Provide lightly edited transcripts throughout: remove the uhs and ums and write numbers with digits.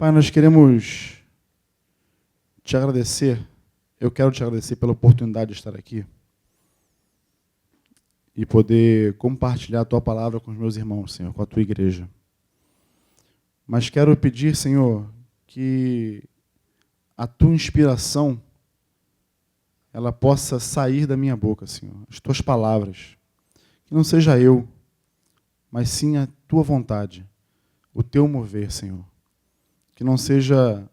Pai, nós queremos te agradecer. Eu quero te agradecer pela oportunidade de estar aqui e poder compartilhar a Tua palavra com os meus irmãos, Senhor, com a Tua igreja. Mas quero pedir, Senhor, que a Tua inspiração ela possa sair da minha boca, Senhor, as Tuas palavras. Que não seja eu, mas sim a Tua vontade, o Teu mover, Senhor. Que não seja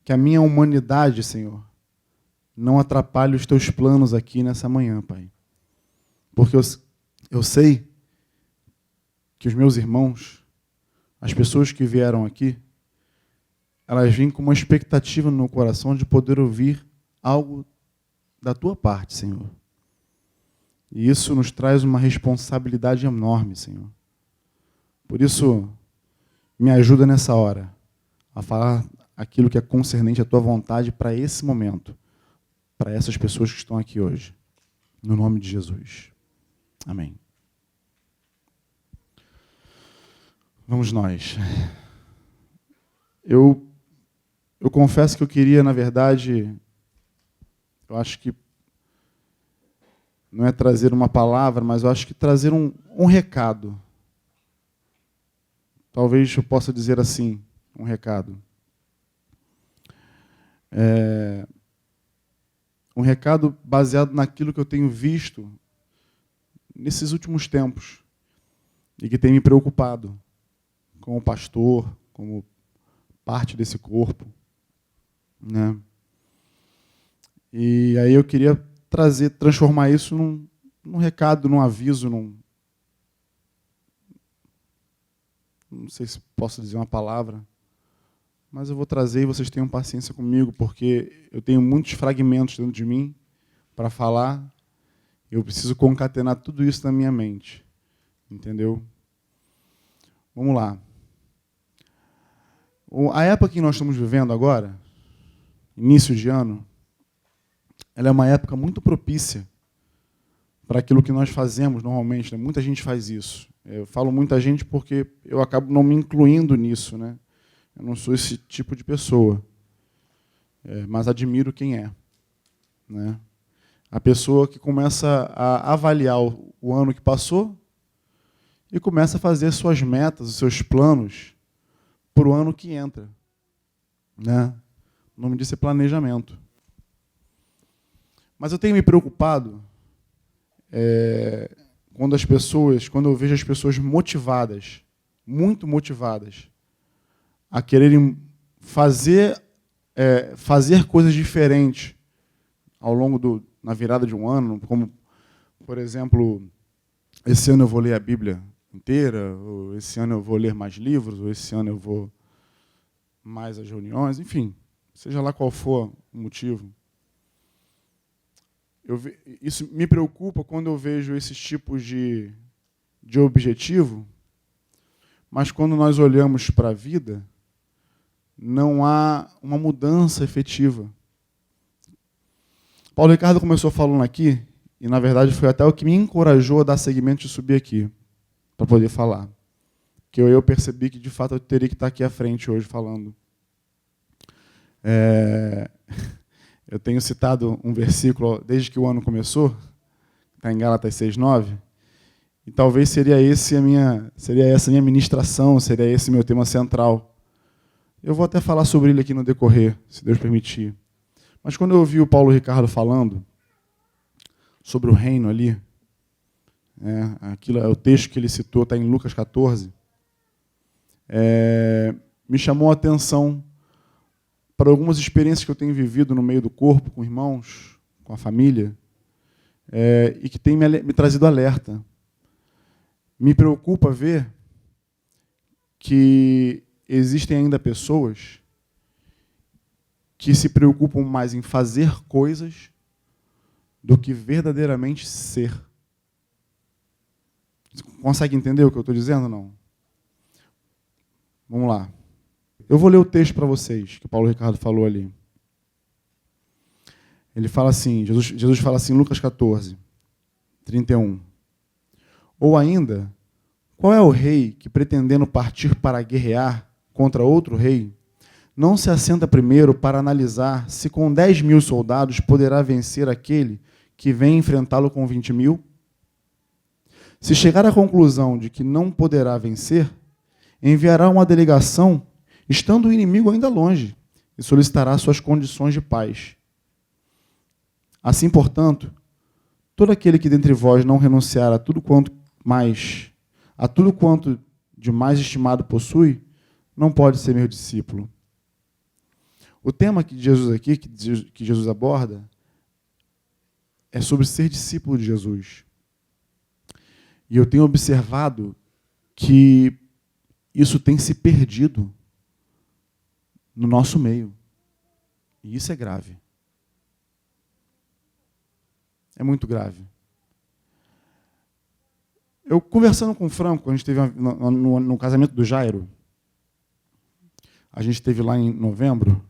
que a minha humanidade, Senhor, não atrapalhe os Teus planos aqui nessa manhã, Pai. Porque eu sei que os meus irmãos, as pessoas que vieram aqui, elas vêm com uma expectativa no meu coração de poder ouvir algo da Tua parte, Senhor. E isso nos traz uma responsabilidade enorme, Senhor. Por isso, me ajuda nessa hora a falar aquilo que é concernente à Tua vontade para esse momento, para essas pessoas que estão aqui hoje. No nome de Jesus. Amém. Vamos nós. Eu confesso que eu queria, na verdade, eu acho que não é trazer uma palavra, mas eu acho que trazer um recado. Talvez eu possa dizer assim, um recado. Um recado baseado naquilo que eu tenho visto nesses últimos tempos e que tem me preocupado como pastor, como parte desse corpo, né? E aí eu queria transformar isso num recado, num aviso, não sei se posso dizer uma palavra, mas eu vou trazer e vocês tenham paciência comigo, porque eu tenho muitos fragmentos dentro de mim para falar. Eu preciso concatenar tudo isso na minha mente. Entendeu? Vamos lá. A época que nós estamos vivendo agora, início de ano, ela é uma época muito propícia para aquilo que nós fazemos normalmente, né? Muita gente faz isso. Eu falo muita gente porque eu acabo não me incluindo nisso, né? Eu não sou esse tipo de pessoa, mas admiro quem é, né? A pessoa que começa a avaliar o ano que passou e começa a fazer suas metas, os seus planos para o ano que entra, né? O nome disso é planejamento. Mas eu tenho me preocupado quando eu vejo as pessoas motivadas, muito motivadas, a quererem fazer coisas diferentes ao longo na virada de um ano, como, por exemplo, esse ano eu vou ler a Bíblia inteira, ou esse ano eu vou ler mais livros, ou esse ano eu vou mais às reuniões, enfim, seja lá qual for o motivo. Isso me preocupa quando eu vejo esses tipos de objetivo, mas quando nós olhamos para a vida, não há uma mudança efetiva. Paulo Ricardo começou falando aqui, e na verdade foi até o que me encorajou a dar seguimento de subir aqui, para poder falar. Que eu percebi que de fato eu teria que estar aqui à frente hoje falando. Eu tenho citado um versículo desde que o ano começou, está em Gálatas 6:9, e talvez seria essa a minha ministração, seria esse meu tema central. Eu vou até falar sobre ele aqui no decorrer, se Deus permitir. Mas quando eu ouvi o Paulo Ricardo falando sobre o reino ali, aquilo é o texto que ele citou, está em Lucas 14, me chamou a atenção para algumas experiências que eu tenho vivido no meio do corpo, com irmãos, com a família, e que tem me trazido alerta. Me preocupa ver que existem ainda pessoas que se preocupam mais em fazer coisas do que verdadeiramente ser. Você consegue entender o que eu estou dizendo ou não? Vamos lá. Eu vou ler o texto para vocês, que o Paulo Ricardo falou ali. Ele fala assim, Jesus fala assim, Lucas 14, 31. Ou ainda, qual é o rei que, pretendendo partir para guerrear contra outro rei, não se assenta primeiro para analisar se com 10.000 soldados poderá vencer aquele que vem enfrentá-lo com 20.000? Se chegar à conclusão de que não poderá vencer, enviará uma delegação, estando o inimigo ainda longe, e solicitará suas condições de paz. Assim, portanto, todo aquele que dentre vós não renunciar a tudo quanto de mais estimado possui, não pode ser meu discípulo. O tema que Jesus aborda, é sobre ser discípulo de Jesus. E eu tenho observado que isso tem se perdido no nosso meio. E isso é grave. É muito grave. Eu, conversando com o Franco, a gente teve no casamento do Jairo, a gente esteve lá em novembro,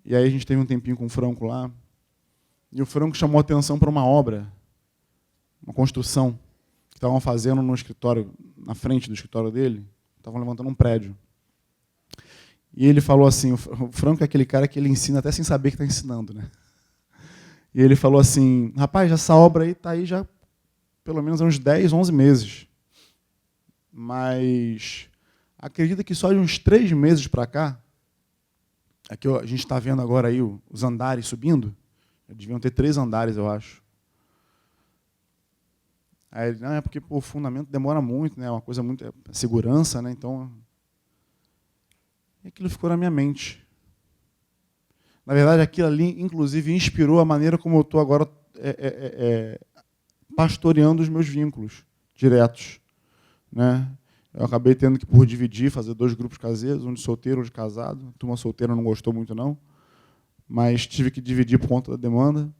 e aí a gente teve um tempinho com o Franco lá, e o Franco chamou a atenção para uma obra, uma construção, que estavam fazendo no escritório, na frente do escritório dele, estavam levantando um prédio. E ele falou assim, o Franco é aquele cara que ele ensina até sem saber que está ensinando, né? E ele falou assim, rapaz, essa obra aí está aí já pelo menos há uns 10, 11 meses. Mas acredita que só de uns 3 meses para cá, aqui a gente está vendo agora aí os andares subindo, deviam ter 3 andares, eu acho. Aí ele, não, é porque o fundamento demora muito, né? É uma coisa muito, segurança, né? Então, e aquilo ficou na minha mente. Na verdade, aquilo ali, inclusive, inspirou a maneira como eu estou agora pastoreando os meus vínculos diretos, né? Eu acabei tendo que, por dividir, fazer 2 grupos caseiros, um de solteiro, um de casado. A turma solteira não gostou muito, não, mas tive que dividir por conta da demanda.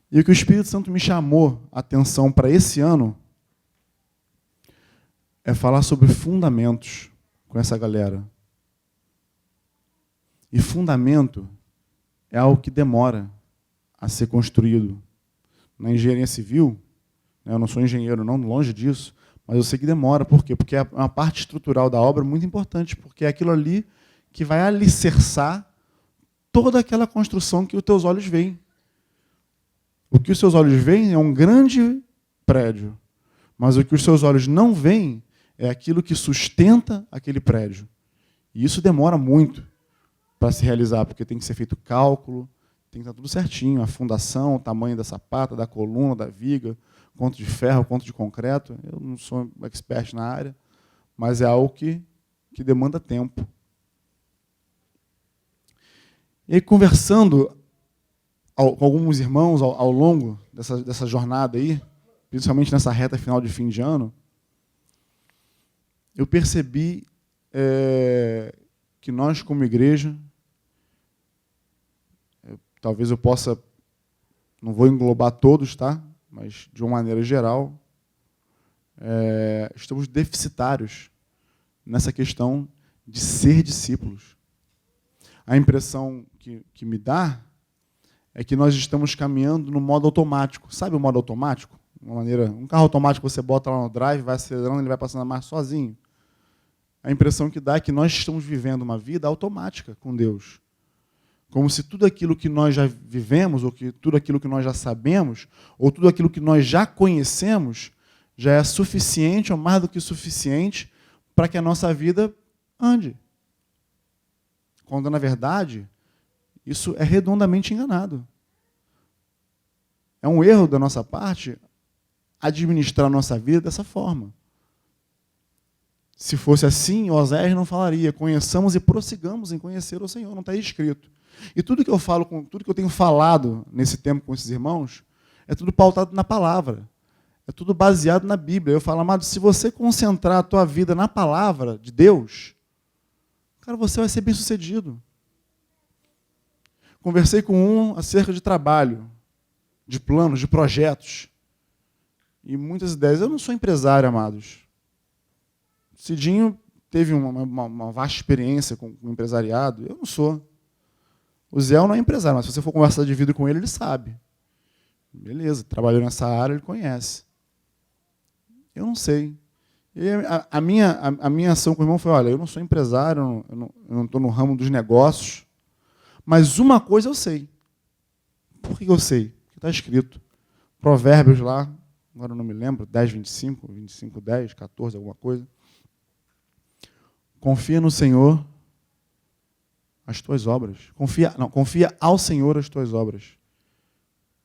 E o que o Espírito Santo me chamou a atenção para esse ano é falar sobre fundamentos com essa galera. E fundamento é algo que demora a ser construído. Na engenharia civil, eu não sou engenheiro, não, longe disso, mas eu sei que demora. Por quê? Porque é uma parte estrutural da obra muito importante, porque é aquilo ali que vai alicerçar toda aquela construção que os teus olhos veem. O que os seus olhos veem é um grande prédio, mas o que os seus olhos não veem é aquilo que sustenta aquele prédio. E isso demora muito para se realizar, porque tem que ser feito cálculo, tem que estar tudo certinho, a fundação, o tamanho da sapata, da coluna, da viga, quanto de ferro, quanto de concreto. Eu não sou expert na área, mas é algo que demanda tempo. E aí, conversando com alguns irmãos ao longo dessa jornada aí, principalmente nessa reta final de fim de ano, eu percebi que nós, como igreja, talvez eu possa, não vou englobar todos, tá? Mas de uma maneira geral, estamos deficitários nessa questão de ser discípulos. A impressão que me dá é que nós estamos caminhando no modo automático. Sabe o modo automático? Um carro automático você bota lá no drive, vai acelerando, ele vai passando a marcha sozinho. A impressão que dá é que nós estamos vivendo uma vida automática com Deus. Como se tudo aquilo que nós já vivemos, ou que tudo aquilo que nós já sabemos, ou tudo aquilo que nós já conhecemos, já é suficiente ou mais do que suficiente para que a nossa vida ande. Quando, na verdade, isso é redondamente enganado. É um erro da nossa parte administrar a nossa vida dessa forma. Se fosse assim, Oséias não falaria, conheçamos e prossigamos em conhecer o Senhor, não está escrito. E tudo que eu falo, tudo que eu tenho falado nesse tempo com esses irmãos, é tudo pautado na palavra. É tudo baseado na Bíblia. Eu falo, amado, se você concentrar a tua vida na palavra de Deus, cara, você vai ser bem-sucedido. Conversei com um acerca de trabalho, de planos, de projetos. E muitas ideias. Eu não sou empresário, amados. Cidinho teve uma vasta experiência com o empresariado. Eu não sou. O Zé não é empresário, mas se você for conversar de vida com ele, ele sabe. Beleza, trabalhou nessa área, ele conhece. Eu não sei. E a minha ação com o irmão foi, olha, eu não sou empresário, eu não estou no ramo dos negócios, mas uma coisa eu sei. Por que eu sei? Porque está escrito. Provérbios lá, agora eu não me lembro, 10, 25, 25, 10, 14, alguma coisa. Confia no Senhor as tuas obras. Confia ao Senhor as tuas obras.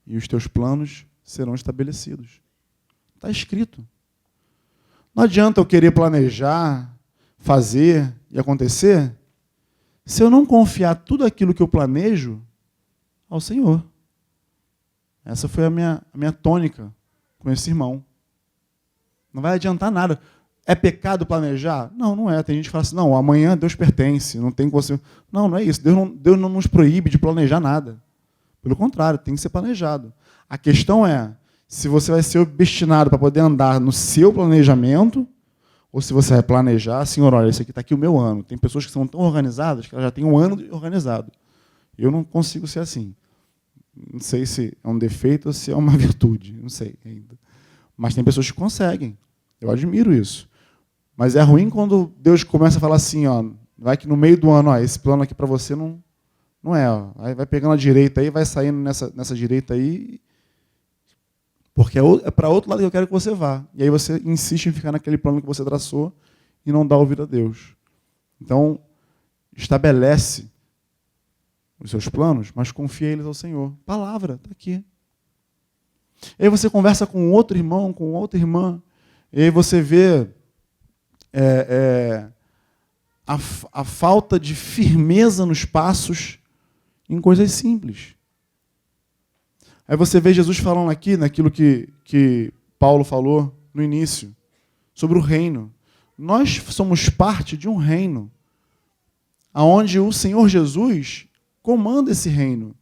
E os teus planos serão estabelecidos. Está escrito. Não adianta eu querer planejar, fazer e acontecer, se eu não confiar tudo aquilo que eu planejo ao Senhor. Essa foi a minha tônica com esse irmão. Não vai adiantar nada. É pecado planejar? Não, não é. Tem gente que fala assim, não, amanhã Deus pertence, não tem que você... Não, não é isso. Deus não nos proíbe de planejar nada. Pelo contrário, tem que ser planejado. A questão é se você vai ser obstinado para poder andar no seu planejamento ou se você vai planejar, Senhor, olha, esse aqui está aqui o meu ano. Tem pessoas que são tão organizadas que elas já têm um ano organizado. Eu não consigo ser assim. Não sei se é um defeito ou se é uma virtude. Não sei ainda. Mas tem pessoas que conseguem. Eu admiro isso. Mas é ruim quando Deus começa a falar assim, ó, vai que no meio do ano, ó, esse plano aqui para você não é. Ó. Aí vai pegando a direita aí, vai saindo nessa direita aí, porque é para outro lado que eu quero que você vá. E aí você insiste em ficar naquele plano que você traçou e não dá ouvido a Deus. Então, estabelece os seus planos, mas confia eles ao Senhor. Palavra, está aqui. E aí você conversa com outro irmão, com outra irmã, e aí você vê a falta de firmeza nos passos em coisas simples. Aí você vê Jesus falando aqui, naquilo que Paulo falou no início, sobre o reino. Nós somos parte de um reino, onde o Senhor Jesus comanda esse reino.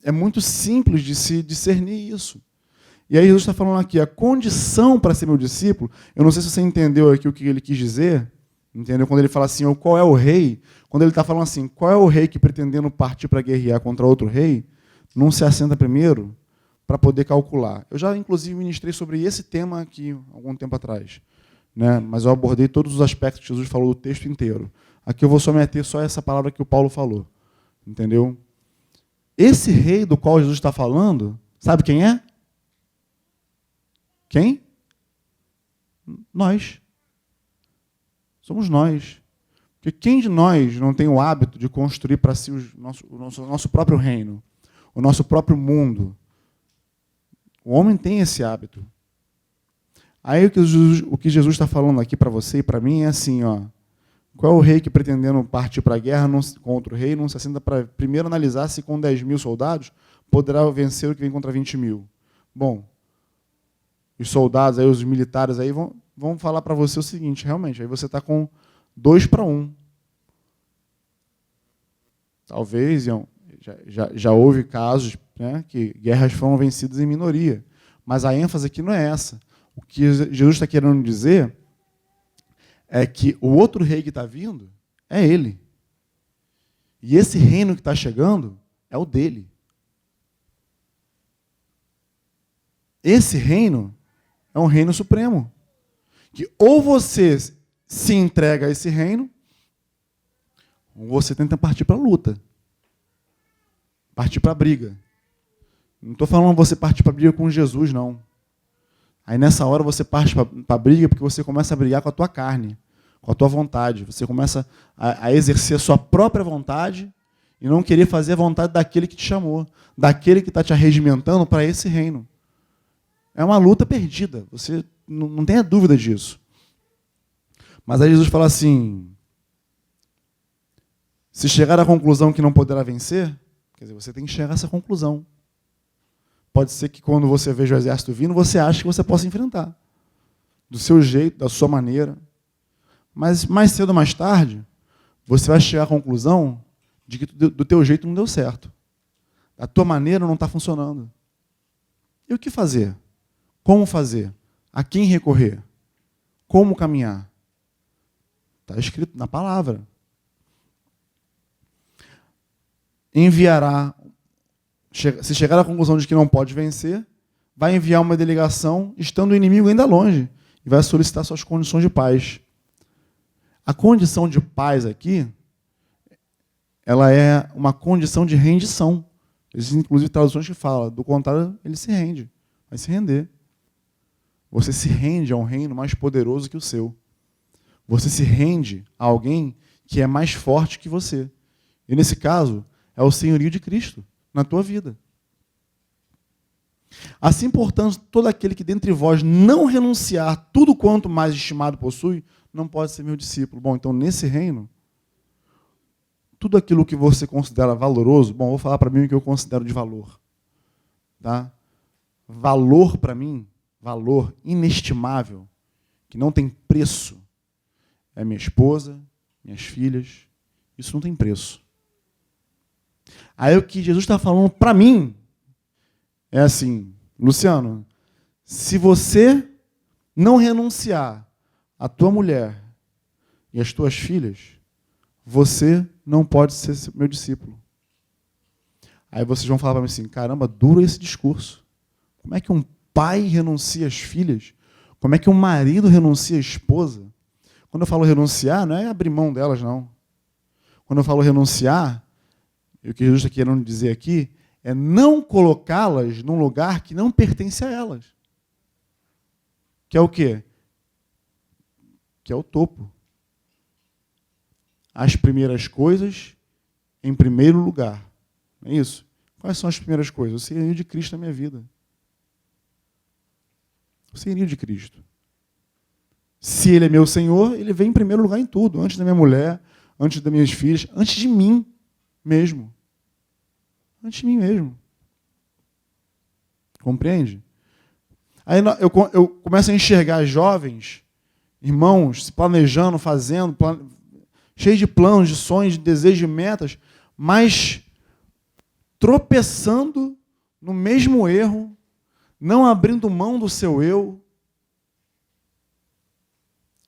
É muito simples de se discernir isso. E aí Jesus está falando aqui, a condição para ser meu discípulo, eu não sei se você entendeu aqui o que ele quis dizer, entendeu? Quando ele fala assim, qual é o rei, quando ele está falando assim, qual é o rei que pretendendo partir para guerrear contra outro rei, não se assenta primeiro para poder calcular. Eu já, inclusive, ministrei sobre esse tema aqui algum tempo atrás, né? Mas eu abordei todos os aspectos que Jesus falou do texto inteiro. Aqui eu vou só meter só essa palavra que o Paulo falou, entendeu? Esse rei do qual Jesus está falando, sabe quem é? Quem? Nós. Somos nós. Porque quem de nós não tem o hábito de construir para si o nosso próprio reino, o nosso próprio mundo? O homem tem esse hábito. Aí o que Jesus está falando aqui para você e para mim é assim, ó. Qual é o rei que pretendendo partir para a guerra contra o rei não se assenta para primeiro analisar se com 10 mil soldados poderá vencer o que vem contra 20 mil? Bom, os soldados, aí, os militares aí vão falar para você o seguinte, realmente, aí você está com 2 para 1. Talvez, já houve casos, né, que guerras foram vencidas em minoria, mas a ênfase aqui não é essa. O que Jesus está querendo dizer é que o outro rei que está vindo é ele. E esse reino que está chegando é o dele. Esse reino é um reino supremo. Que ou você se entrega a esse reino, ou você tenta partir para a luta. Partir para a briga. Não estou falando você partir para a briga com Jesus, não. Aí nessa hora você parte para a briga porque você começa a brigar com a tua carne, com a tua vontade. Você começa a exercer a sua própria vontade e não querer fazer a vontade daquele que te chamou, daquele que está te arregimentando para esse reino. É uma luta perdida, você não tenha dúvida disso. Mas aí Jesus fala assim, se chegar à conclusão que não poderá vencer, quer dizer, você tem que chegar a essa conclusão. Pode ser que quando você veja o exército vindo, você ache que você possa enfrentar. Do seu jeito, da sua maneira. Mas mais cedo ou mais tarde, você vai chegar à conclusão de que do teu jeito não deu certo. A tua maneira não está funcionando. E o que fazer? Como fazer? A quem recorrer? Como caminhar? Está escrito na palavra. Enviará, se chegar à conclusão de que não pode vencer, vai enviar uma delegação, estando o inimigo ainda longe, e vai solicitar suas condições de paz. A condição de paz aqui, ela é uma condição de rendição. Existem, inclusive, traduções que falam, do contrário, ele se rende, vai se render. Você se rende a um reino mais poderoso que o seu. Você se rende a alguém que é mais forte que você. E, nesse caso, é o senhorio de Cristo na tua vida. Assim, portanto, todo aquele que dentre vós não renunciar tudo quanto mais estimado possui, não pode ser meu discípulo. Bom, então, nesse reino, tudo aquilo que você considera valoroso, bom, vou falar para mim o que eu considero de valor. Tá? Valor para mim, valor inestimável, que não tem preço, é minha esposa, minhas filhas, isso não tem preço. Aí o que Jesus está falando para mim é assim, Luciano, se você não renunciar à tua mulher e às tuas filhas, você não pode ser meu discípulo. Aí vocês vão falar para mim assim, caramba, duro esse discurso. Como é que um pai renuncia às filhas? Como é que um marido renuncia à esposa? Quando eu falo renunciar, não é abrir mão delas, não. Quando eu falo renunciar, o que Jesus está querendo dizer aqui é não colocá-las num lugar que não pertence a elas. Que é o quê? Que é o topo. As primeiras coisas em primeiro lugar. Não é isso? Quais são as primeiras coisas? O senhorio de Cristo na minha vida. O senhorio de Cristo. Se Ele é meu Senhor, Ele vem em primeiro lugar em tudo. Antes da minha mulher, antes das minhas filhas, antes de mim mesmo. Antes de mim mesmo. Compreende? Aí eu começo a enxergar jovens, irmãos, se planejando, fazendo, cheios de planos, de sonhos, de desejos, de metas, mas tropeçando no mesmo erro, não abrindo mão do seu eu,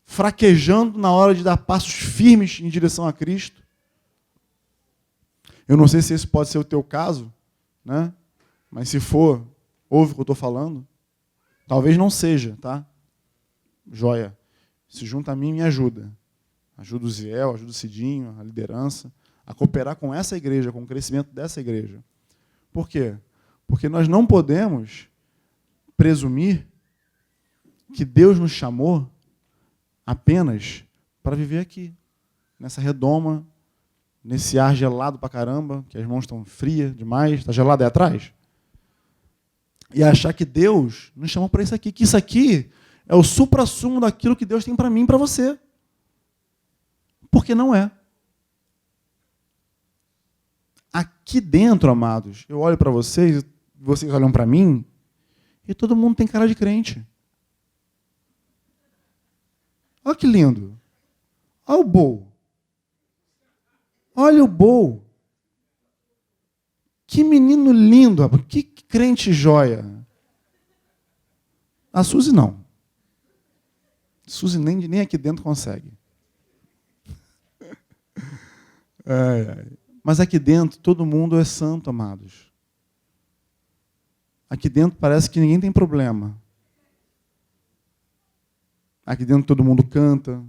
fraquejando na hora de dar passos firmes em direção a Cristo. Eu não sei se esse pode ser o teu caso, né? Mas se for, ouve o que eu estou falando. Talvez não seja, tá? Joia. Se junta a mim e me ajuda. Ajuda o Ziel, ajuda o Cidinho, a liderança, a cooperar com essa igreja, com o crescimento dessa igreja. Por quê? Porque nós não podemos presumir que Deus nos chamou apenas para viver aqui, nessa redoma, nesse ar gelado pra caramba, que as mãos estão frias demais, está gelado aí atrás. E achar que Deus nos chamou para isso aqui, que isso aqui é o suprassumo daquilo que Deus tem para mim e para você. Porque não é. Aqui dentro, amados, eu olho para vocês, vocês olham para mim, e todo mundo tem cara de crente. Olha que lindo. Olha o Bol. Olha o Bol. Que menino lindo, rapaz. Que crente joia. A Suzy não. Suzy nem aqui dentro consegue. Mas aqui dentro todo mundo é santo, amados. Aqui dentro parece que ninguém tem problema. Aqui dentro todo mundo canta,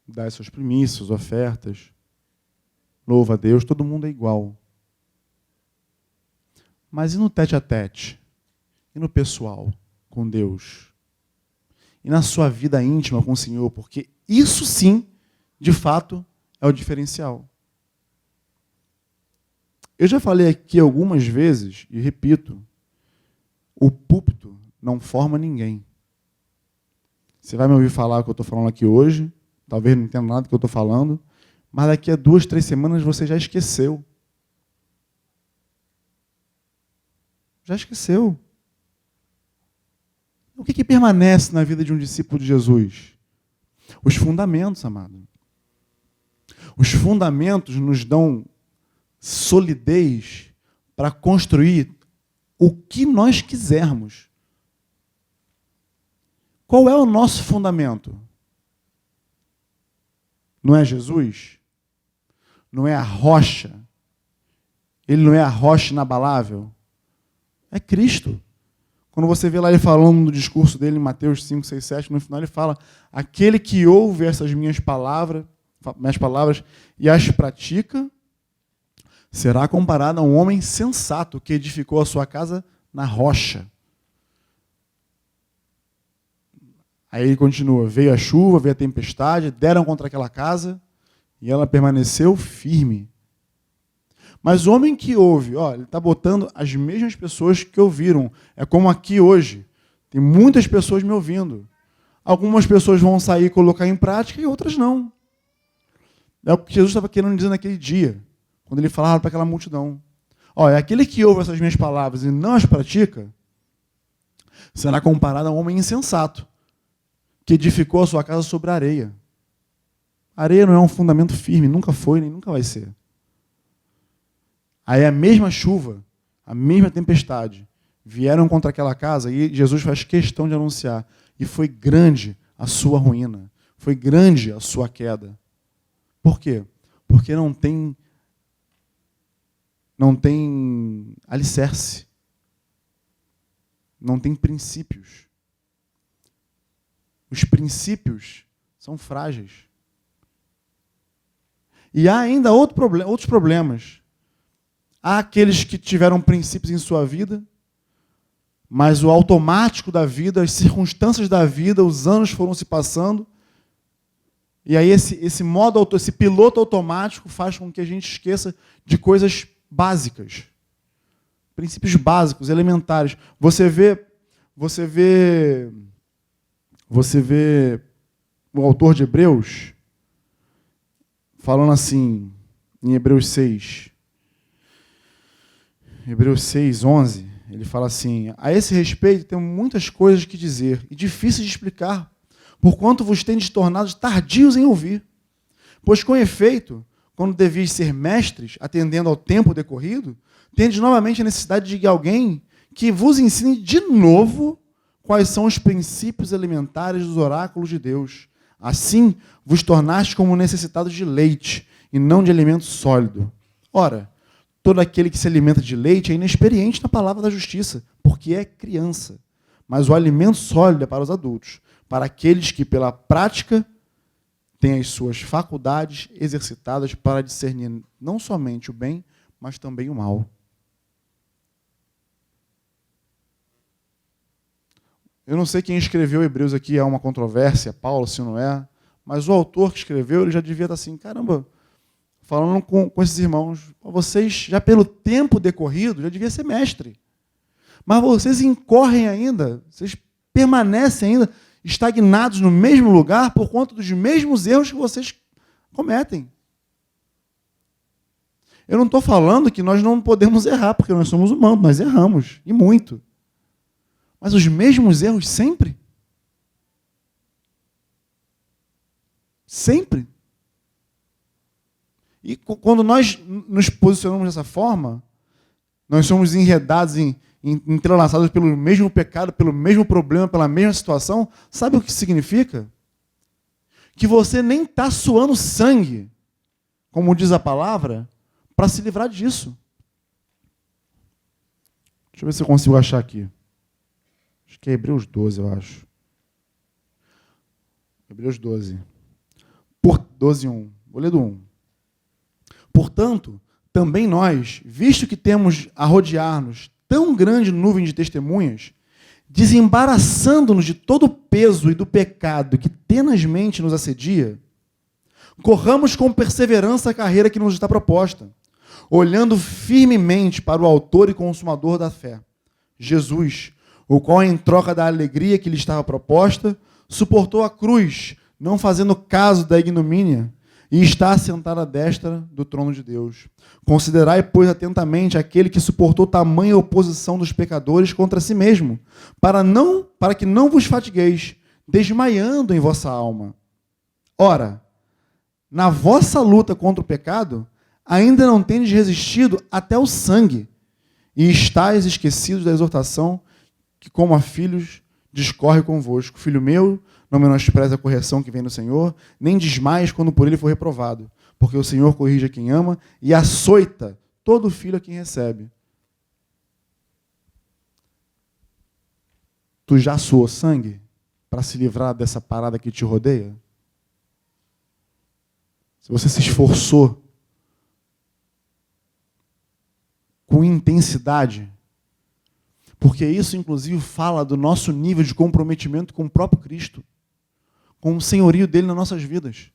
dá as suas primícias, ofertas, louva a Deus, todo mundo é igual. Mas e no tete-a-tete? E no pessoal, com Deus? E na sua vida íntima com o Senhor? Porque isso sim, de fato, é o diferencial. Eu já falei aqui algumas vezes, e repito, o púlpito não forma ninguém. Você vai me ouvir falar o que eu estou falando aqui hoje, talvez não entenda nada do que eu estou falando, mas daqui a 2, 3 semanas você já esqueceu. Já esqueceu. O que permanece na vida de um discípulo de Jesus? Os fundamentos, amado. Os fundamentos nos dão solidez para construir o que nós quisermos. Qual é o nosso fundamento? Não é Jesus? Não é a rocha? Ele não é a rocha inabalável? É Cristo. Quando você vê lá ele falando no discurso dele, em Mateus 5, 6, 7, no final ele fala: aquele que ouve essas minhas palavras e as pratica, será comparado a um homem sensato que edificou a sua casa na rocha. Aí ele continua: veio a chuva, veio a tempestade, deram contra aquela casa e ela permaneceu firme. Mas o homem que ouve, ele está botando as mesmas pessoas que ouviram. É como aqui hoje. Tem muitas pessoas me ouvindo. Algumas pessoas vão sair e colocar em prática e outras não. É o que Jesus estava querendo dizer naquele dia, quando ele falava para aquela multidão. É aquele que ouve essas minhas palavras e não as pratica, será comparado a um homem insensato, que edificou a sua casa sobre a areia. A areia não é um fundamento firme, nunca foi, nem nunca vai ser. Aí a mesma chuva, a mesma tempestade, vieram contra aquela casa e Jesus faz questão de anunciar. E foi grande a sua ruína, foi grande a sua queda. Por quê? Porque não tem alicerce, não tem princípios. Os princípios são frágeis. E há ainda outros problemas. Há aqueles que tiveram princípios em sua vida, mas o automático da vida, as circunstâncias da vida, os anos foram se passando, e aí esse piloto automático faz com que a gente esqueça de coisas básicas. Princípios básicos, elementares. Você vê o autor de Hebreus falando assim, em Hebreus 6, 11, ele fala assim: a esse respeito tenho muitas coisas que dizer, e difíceis de explicar, porquanto vos tendes tornado tardios em ouvir. Pois com efeito, quando devias ser mestres, atendendo ao tempo decorrido, tendes novamente a necessidade de alguém que vos ensine de novo quais são os princípios elementares dos oráculos de Deus. Assim, vos tornaste como necessitados de leite, e não de alimento sólido. Ora, todo aquele que se alimenta de leite é inexperiente na palavra da justiça, porque é criança. Mas o alimento sólido é para os adultos, para aqueles que, pela prática, têm as suas faculdades exercitadas para discernir não somente o bem, mas também o mal. Eu não sei quem escreveu Hebreus aqui, há uma controvérsia, Paulo, se não é, mas o autor que escreveu, ele já devia estar assim: caramba, falando com esses irmãos, vocês, já pelo tempo decorrido, já devia ser mestre. Mas vocês incorrem ainda, vocês permanecem ainda estagnados no mesmo lugar por conta dos mesmos erros que vocês cometem. Eu não estou falando que nós não podemos errar, porque nós somos humanos, nós erramos, e muito. Mas os mesmos erros sempre? Sempre? E quando nós nos posicionamos dessa forma, nós somos enredados, entrelaçados pelo mesmo pecado, pelo mesmo problema, pela mesma situação. Sabe o que significa? Que você nem está suando sangue, como diz a palavra, para se livrar disso. Deixa eu ver se eu consigo achar aqui. Acho que é Hebreus 12, eu acho. Hebreus 12. 12:1. Vou ler do 1. Portanto, também nós, visto que temos a rodear-nos tão grande nuvem de testemunhas, desembaraçando-nos de todo o peso e do pecado que tenazmente nos assedia, corramos com perseverança a carreira que nos está proposta, olhando firmemente para o autor e consumador da fé, Jesus, o qual, em troca da alegria que lhe estava proposta, suportou a cruz, não fazendo caso da ignomínia, e está assentado à destra do trono de Deus. Considerai, pois, atentamente aquele que suportou tamanha oposição dos pecadores contra si mesmo, para que não vos fatigueis, desmaiando em vossa alma. Ora, na vossa luta contra o pecado, ainda não tendes resistido até o sangue, e estáis esquecidos da exortação que, como a filhos, discorre convosco. Filho meu, não menospreze a correção que vem do Senhor, nem desmaies quando por ele for reprovado, porque o Senhor corrige a quem ama e açoita todo filho a quem recebe. Tu já suou sangue para se livrar dessa parada que te rodeia? Se você se esforçou com intensidade, porque isso, inclusive, fala do nosso nível de comprometimento com o próprio Cristo, com o senhorio dele nas nossas vidas.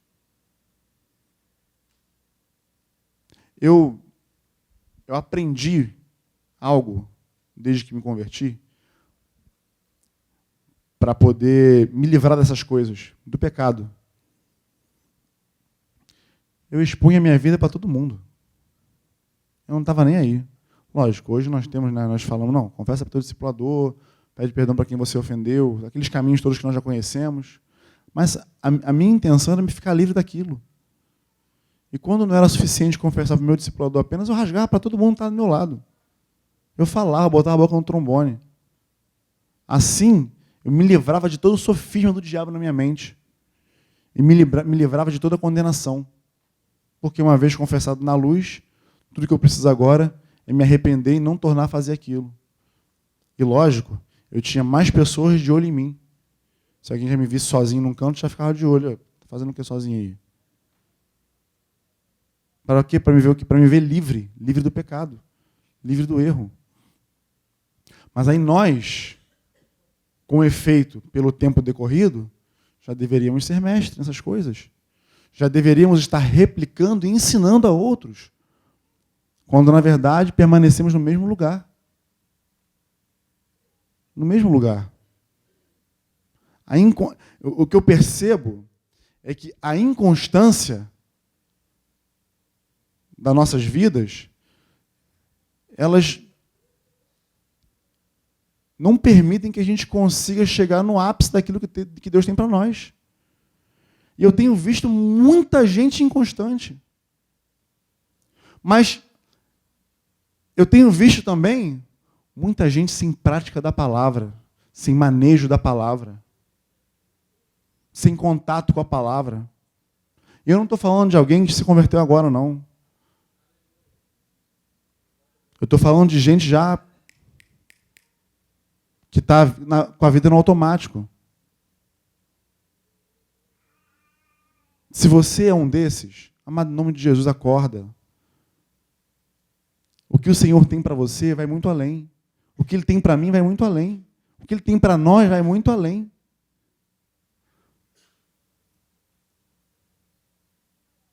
Eu aprendi algo, desde que me converti, para poder me livrar dessas coisas, do pecado. Eu expunha a minha vida para todo mundo. Eu não estava nem aí. Lógico, hoje nós temos, nós falamos, não, confessa para o teu discipulador, pede perdão para quem você ofendeu, aqueles caminhos todos que nós já conhecemos. Mas a minha intenção era me ficar livre daquilo. E quando não era suficiente confessar para o meu discipulador apenas, eu rasgava para todo mundo que estava do meu lado. Eu falava, botava a boca no trombone. Assim, eu me livrava de todo o sofisma do diabo na minha mente. E me livrava de toda a condenação. Porque uma vez confessado na luz, tudo que eu preciso agora é me arrepender e não tornar a fazer aquilo. E lógico, eu tinha mais pessoas de olho em mim. Se alguém já me visse sozinho num canto, já ficava de olho. Está fazendo o que sozinho aí? Para quê? Para me ver livre do pecado, livre do erro. Mas aí nós, com efeito, pelo tempo decorrido, já deveríamos ser mestres nessas coisas. Já deveríamos estar replicando e ensinando a outros, quando, na verdade, permanecemos no mesmo lugar. No mesmo lugar. O que eu percebo é que a inconstância das nossas vidas, elas não permitem que a gente consiga chegar no ápice daquilo que Deus tem para nós. E eu tenho visto muita gente inconstante. Mas eu tenho visto também muita gente sem prática da palavra, sem manejo da palavra, sem contato com a palavra. E eu não estou falando de alguém que se converteu agora, não. Eu estou falando de gente já que está com a vida no automático. Se você é um desses, amado, em nome de Jesus, acorda. O que o Senhor tem para você vai muito além. O que Ele tem para mim vai muito além. O que Ele tem para nós vai muito além.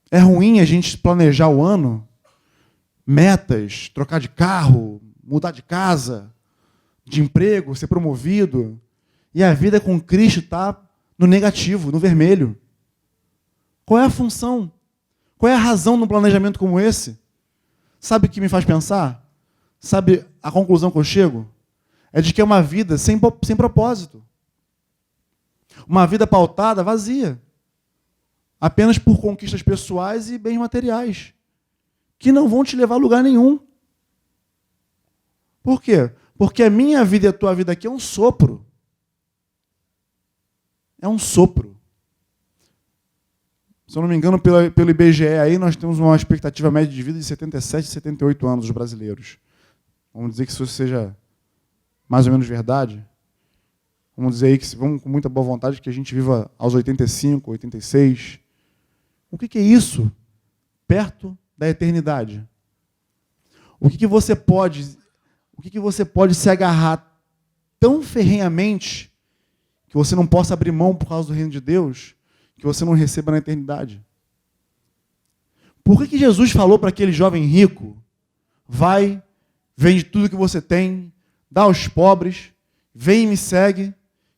É ruim a gente planejar o ano, metas, trocar de carro, mudar de casa, de emprego, ser promovido, e a vida com Cristo está no negativo, no vermelho. Qual é a função? Qual é a razão num planejamento como esse? Sabe o que me faz pensar? Sabe a conclusão que eu chego? É de que é uma vida sem propósito. Uma vida pautada, vazia. Apenas por conquistas pessoais e bens materiais, que não vão te levar a lugar nenhum. Por quê? Porque a minha vida e a tua vida aqui é um sopro. É um sopro. Se eu não me engano, pelo IBGE, aí nós temos uma expectativa média de vida de 77, 78 anos, os brasileiros. Vamos dizer que isso seja mais ou menos verdade. Vamos dizer aí que vamos com muita boa vontade que a gente viva aos 85, 86. O que é isso perto da eternidade? O que você pode se agarrar tão ferrenhamente que você não possa abrir mão por causa do reino de Deus, que você não receba na eternidade? Por que Jesus falou para aquele jovem rico: vai, vende tudo que você tem, dá aos pobres, vem e me segue,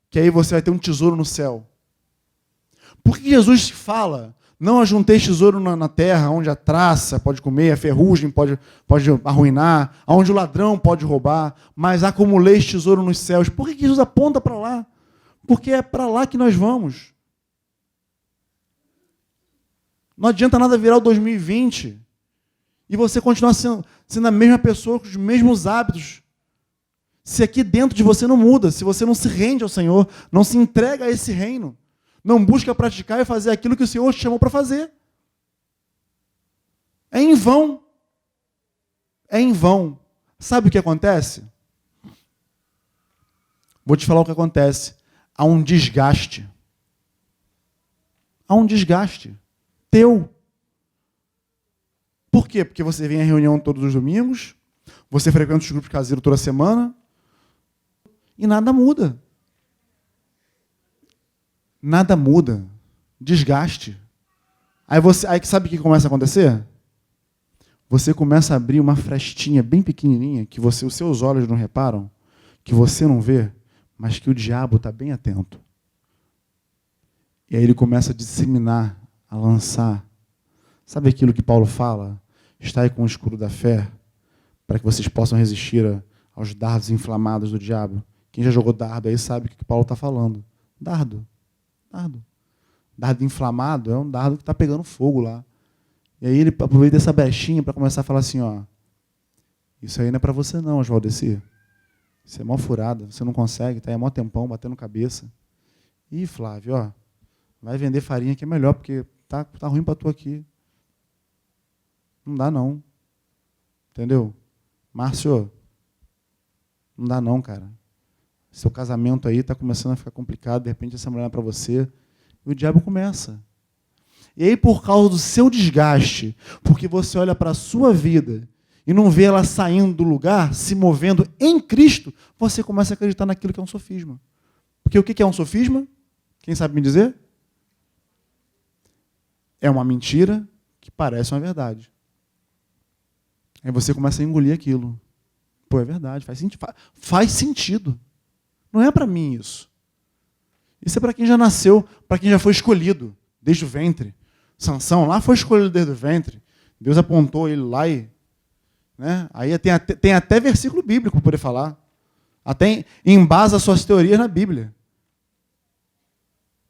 que aí você vai ter um tesouro no céu? Por que Jesus fala: não ajunteis tesouro na terra, onde a traça pode comer, a ferrugem pode arruinar, onde o ladrão pode roubar, mas acumuleis tesouro nos céus? Por que Jesus aponta para lá? Porque é para lá que nós vamos. Não adianta nada virar o 2020 e você continuar sendo a mesma pessoa, com os mesmos hábitos, se aqui dentro de você não muda, se você não se rende ao Senhor, não se entrega a esse reino, não busca praticar e fazer aquilo que o Senhor te chamou para fazer. É em vão. É em vão. Sabe o que acontece? Vou te falar o que acontece. Há um desgaste. Há um desgaste teu. Por quê? Porque você vem à reunião todos os domingos, você frequenta os grupos caseiros toda semana, e nada muda. Nada muda. Desgaste. Aí sabe o que começa a acontecer? Você começa a abrir uma frestinha bem pequenininha, que os seus olhos não reparam, que você não vê, mas que o diabo está bem atento. E aí ele começa a disseminar, a lançar. Sabe aquilo que Paulo fala? Estai com o escudo da fé, para que vocês possam resistir aos dardos inflamados do diabo. Quem já jogou dardo aí sabe o que Paulo está falando. Dardo. Dardo inflamado é um dardo que está pegando fogo lá. E aí ele aproveita essa brechinha para começar a falar assim, ó, isso aí não é para você não, Oswaldeci. Isso é mó furada, você não consegue, tá aí mó tempão, batendo cabeça. Ih, Flávio, ó, vai vender farinha que é melhor, porque tá ruim para tu aqui. Não dá não. Entendeu? Márcio, não dá não, cara. Seu casamento aí está começando a ficar complicado, de repente essa mulher é para você. E o diabo começa. E aí, por causa do seu desgaste, porque você olha para a sua vida e não vê ela saindo do lugar, se movendo em Cristo, você começa a acreditar naquilo que é um sofisma. Porque o que é um sofisma? Quem sabe me dizer? É uma mentira que parece uma verdade. Aí você começa a engolir aquilo. Pô, é verdade, faz sentido. Não é para mim isso. Isso é para quem já nasceu, para quem já foi escolhido desde o ventre. Sansão lá foi escolhido desde o ventre. Deus apontou ele lá e... Né? Aí tem até versículo bíblico para poder falar. Até embasa suas teorias na Bíblia.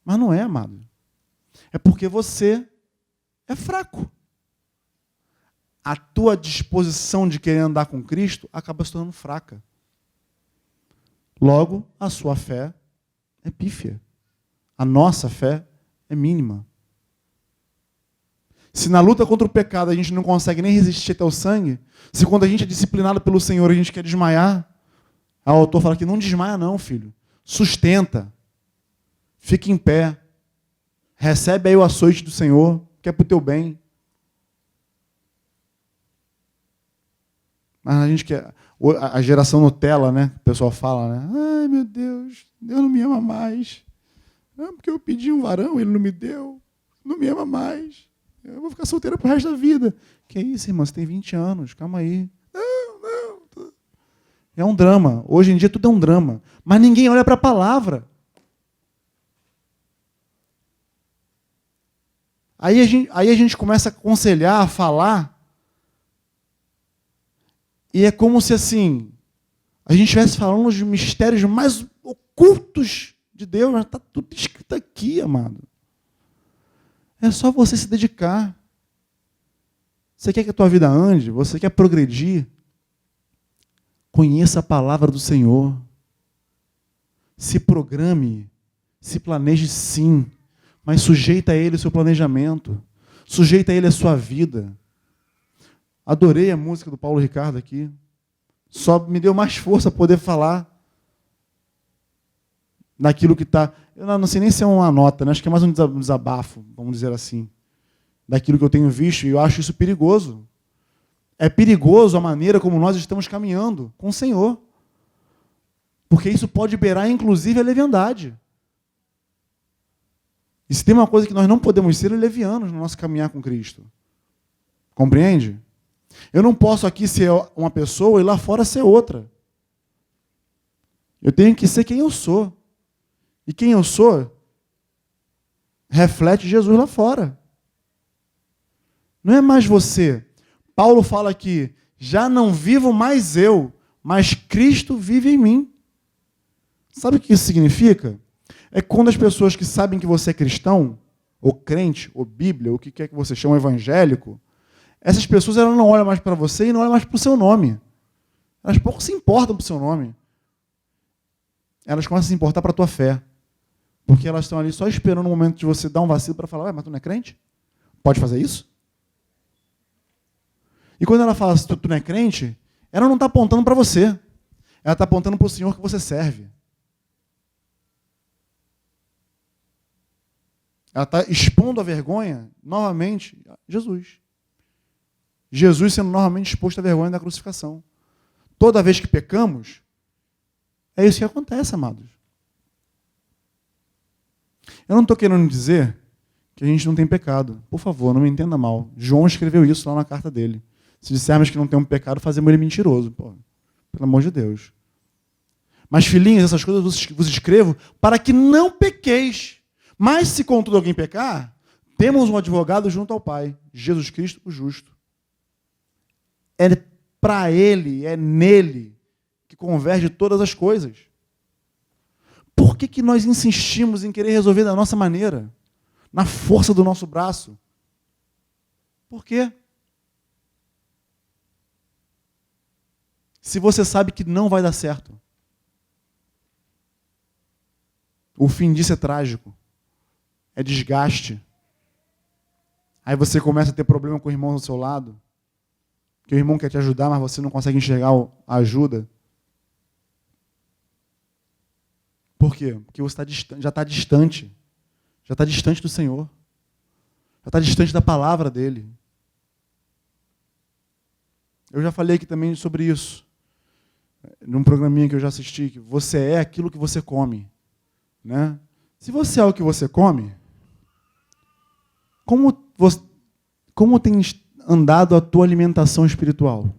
Mas não é, amado. É porque você é fraco. A tua disposição de querer andar com Cristo acaba se tornando fraca. Logo, a sua fé é pífia. A nossa fé é mínima. Se na luta contra o pecado a gente não consegue nem resistir até o sangue, se quando a gente é disciplinado pelo Senhor a gente quer desmaiar, o autor fala que não desmaia não, filho. Sustenta. Fica em pé. Recebe aí o açoite do Senhor, que é para o teu bem. Mas a gente quer... A geração Nutella, né? O pessoal fala, né? Ai, meu Deus, Deus não me ama mais. Porque eu pedi um varão, ele não me deu. Não me ama mais. Eu vou ficar solteira pro resto da vida. Que isso, irmão? Você tem 20 anos, calma aí. Não. É um drama. Hoje em dia tudo é um drama. Mas ninguém olha para a palavra. Aí a gente começa a aconselhar, a falar. E é como se assim, a gente estivesse falando dos mistérios mais ocultos de Deus, mas está tudo escrito aqui, amado. É só você se dedicar. Você quer que a tua vida ande? Você quer progredir? Conheça a palavra do Senhor. Se programe, se planeje sim, mas sujeita a Ele o seu planejamento. Sujeita a Ele a sua vida. Adorei a música do Paulo Ricardo aqui. Só me deu mais força poder falar naquilo que está... Eu não sei nem se é uma nota, né? Acho que é mais um desabafo, vamos dizer assim, daquilo que eu tenho visto, e eu acho isso perigoso. É perigoso a maneira como nós estamos caminhando com o Senhor. Porque isso pode beirar, inclusive, a leviandade. E se tem uma coisa que nós não podemos ser, é levianos no nosso caminhar com Cristo. Compreende? Eu não posso aqui ser uma pessoa e lá fora ser outra. Eu tenho que ser quem eu sou. E quem eu sou reflete Jesus lá fora. Não é mais você. Paulo fala aqui, já não vivo mais eu, mas Cristo vive em mim. Sabe o que isso significa? É quando as pessoas que sabem que você é cristão, ou crente, ou Bíblia, ou o que quer que você chame evangélico, essas pessoas elas não olham mais para você e não olham mais para o seu nome. Elas pouco se importam para o seu nome. Elas começam a se importar para a tua fé. Porque elas estão ali só esperando o momento de você dar um vacilo para falar, mas tu não é crente? Pode fazer isso? E quando ela fala, tu não é crente, ela não está apontando para você. Ela está apontando para o Senhor que você serve. Ela está expondo a vergonha, novamente, a Jesus. Jesus sendo novamente exposto à vergonha da crucificação. Toda vez que pecamos, é isso que acontece, amados. Eu não estou querendo dizer que a gente não tem pecado. Por favor, não me entenda mal. João escreveu isso lá na carta dele. Se dissermos que não temos pecado, fazemos ele mentiroso. Pô, pelo amor de Deus. Mas, filhinhos, essas coisas vos escrevo para que não pequeis. Mas, se contudo alguém pecar, temos um advogado junto ao Pai, Jesus Cristo, o justo. É para ele, é nele, que converge todas as coisas. Por que nós insistimos em querer resolver da nossa maneira? Na força do nosso braço? Por quê? Se você sabe que não vai dar certo. O fim disso é trágico. É desgaste. Aí você começa a ter problema com o irmão do seu lado. Que o irmão quer te ajudar, mas você não consegue enxergar a ajuda. Por quê? Porque você já está distante. Já está distante do Senhor. Já está distante da palavra dele. Eu já falei aqui também sobre isso. Num programinha que eu já assisti, que você é aquilo que você come. Né? Se você é o que você come, como tem andado a tua alimentação espiritual?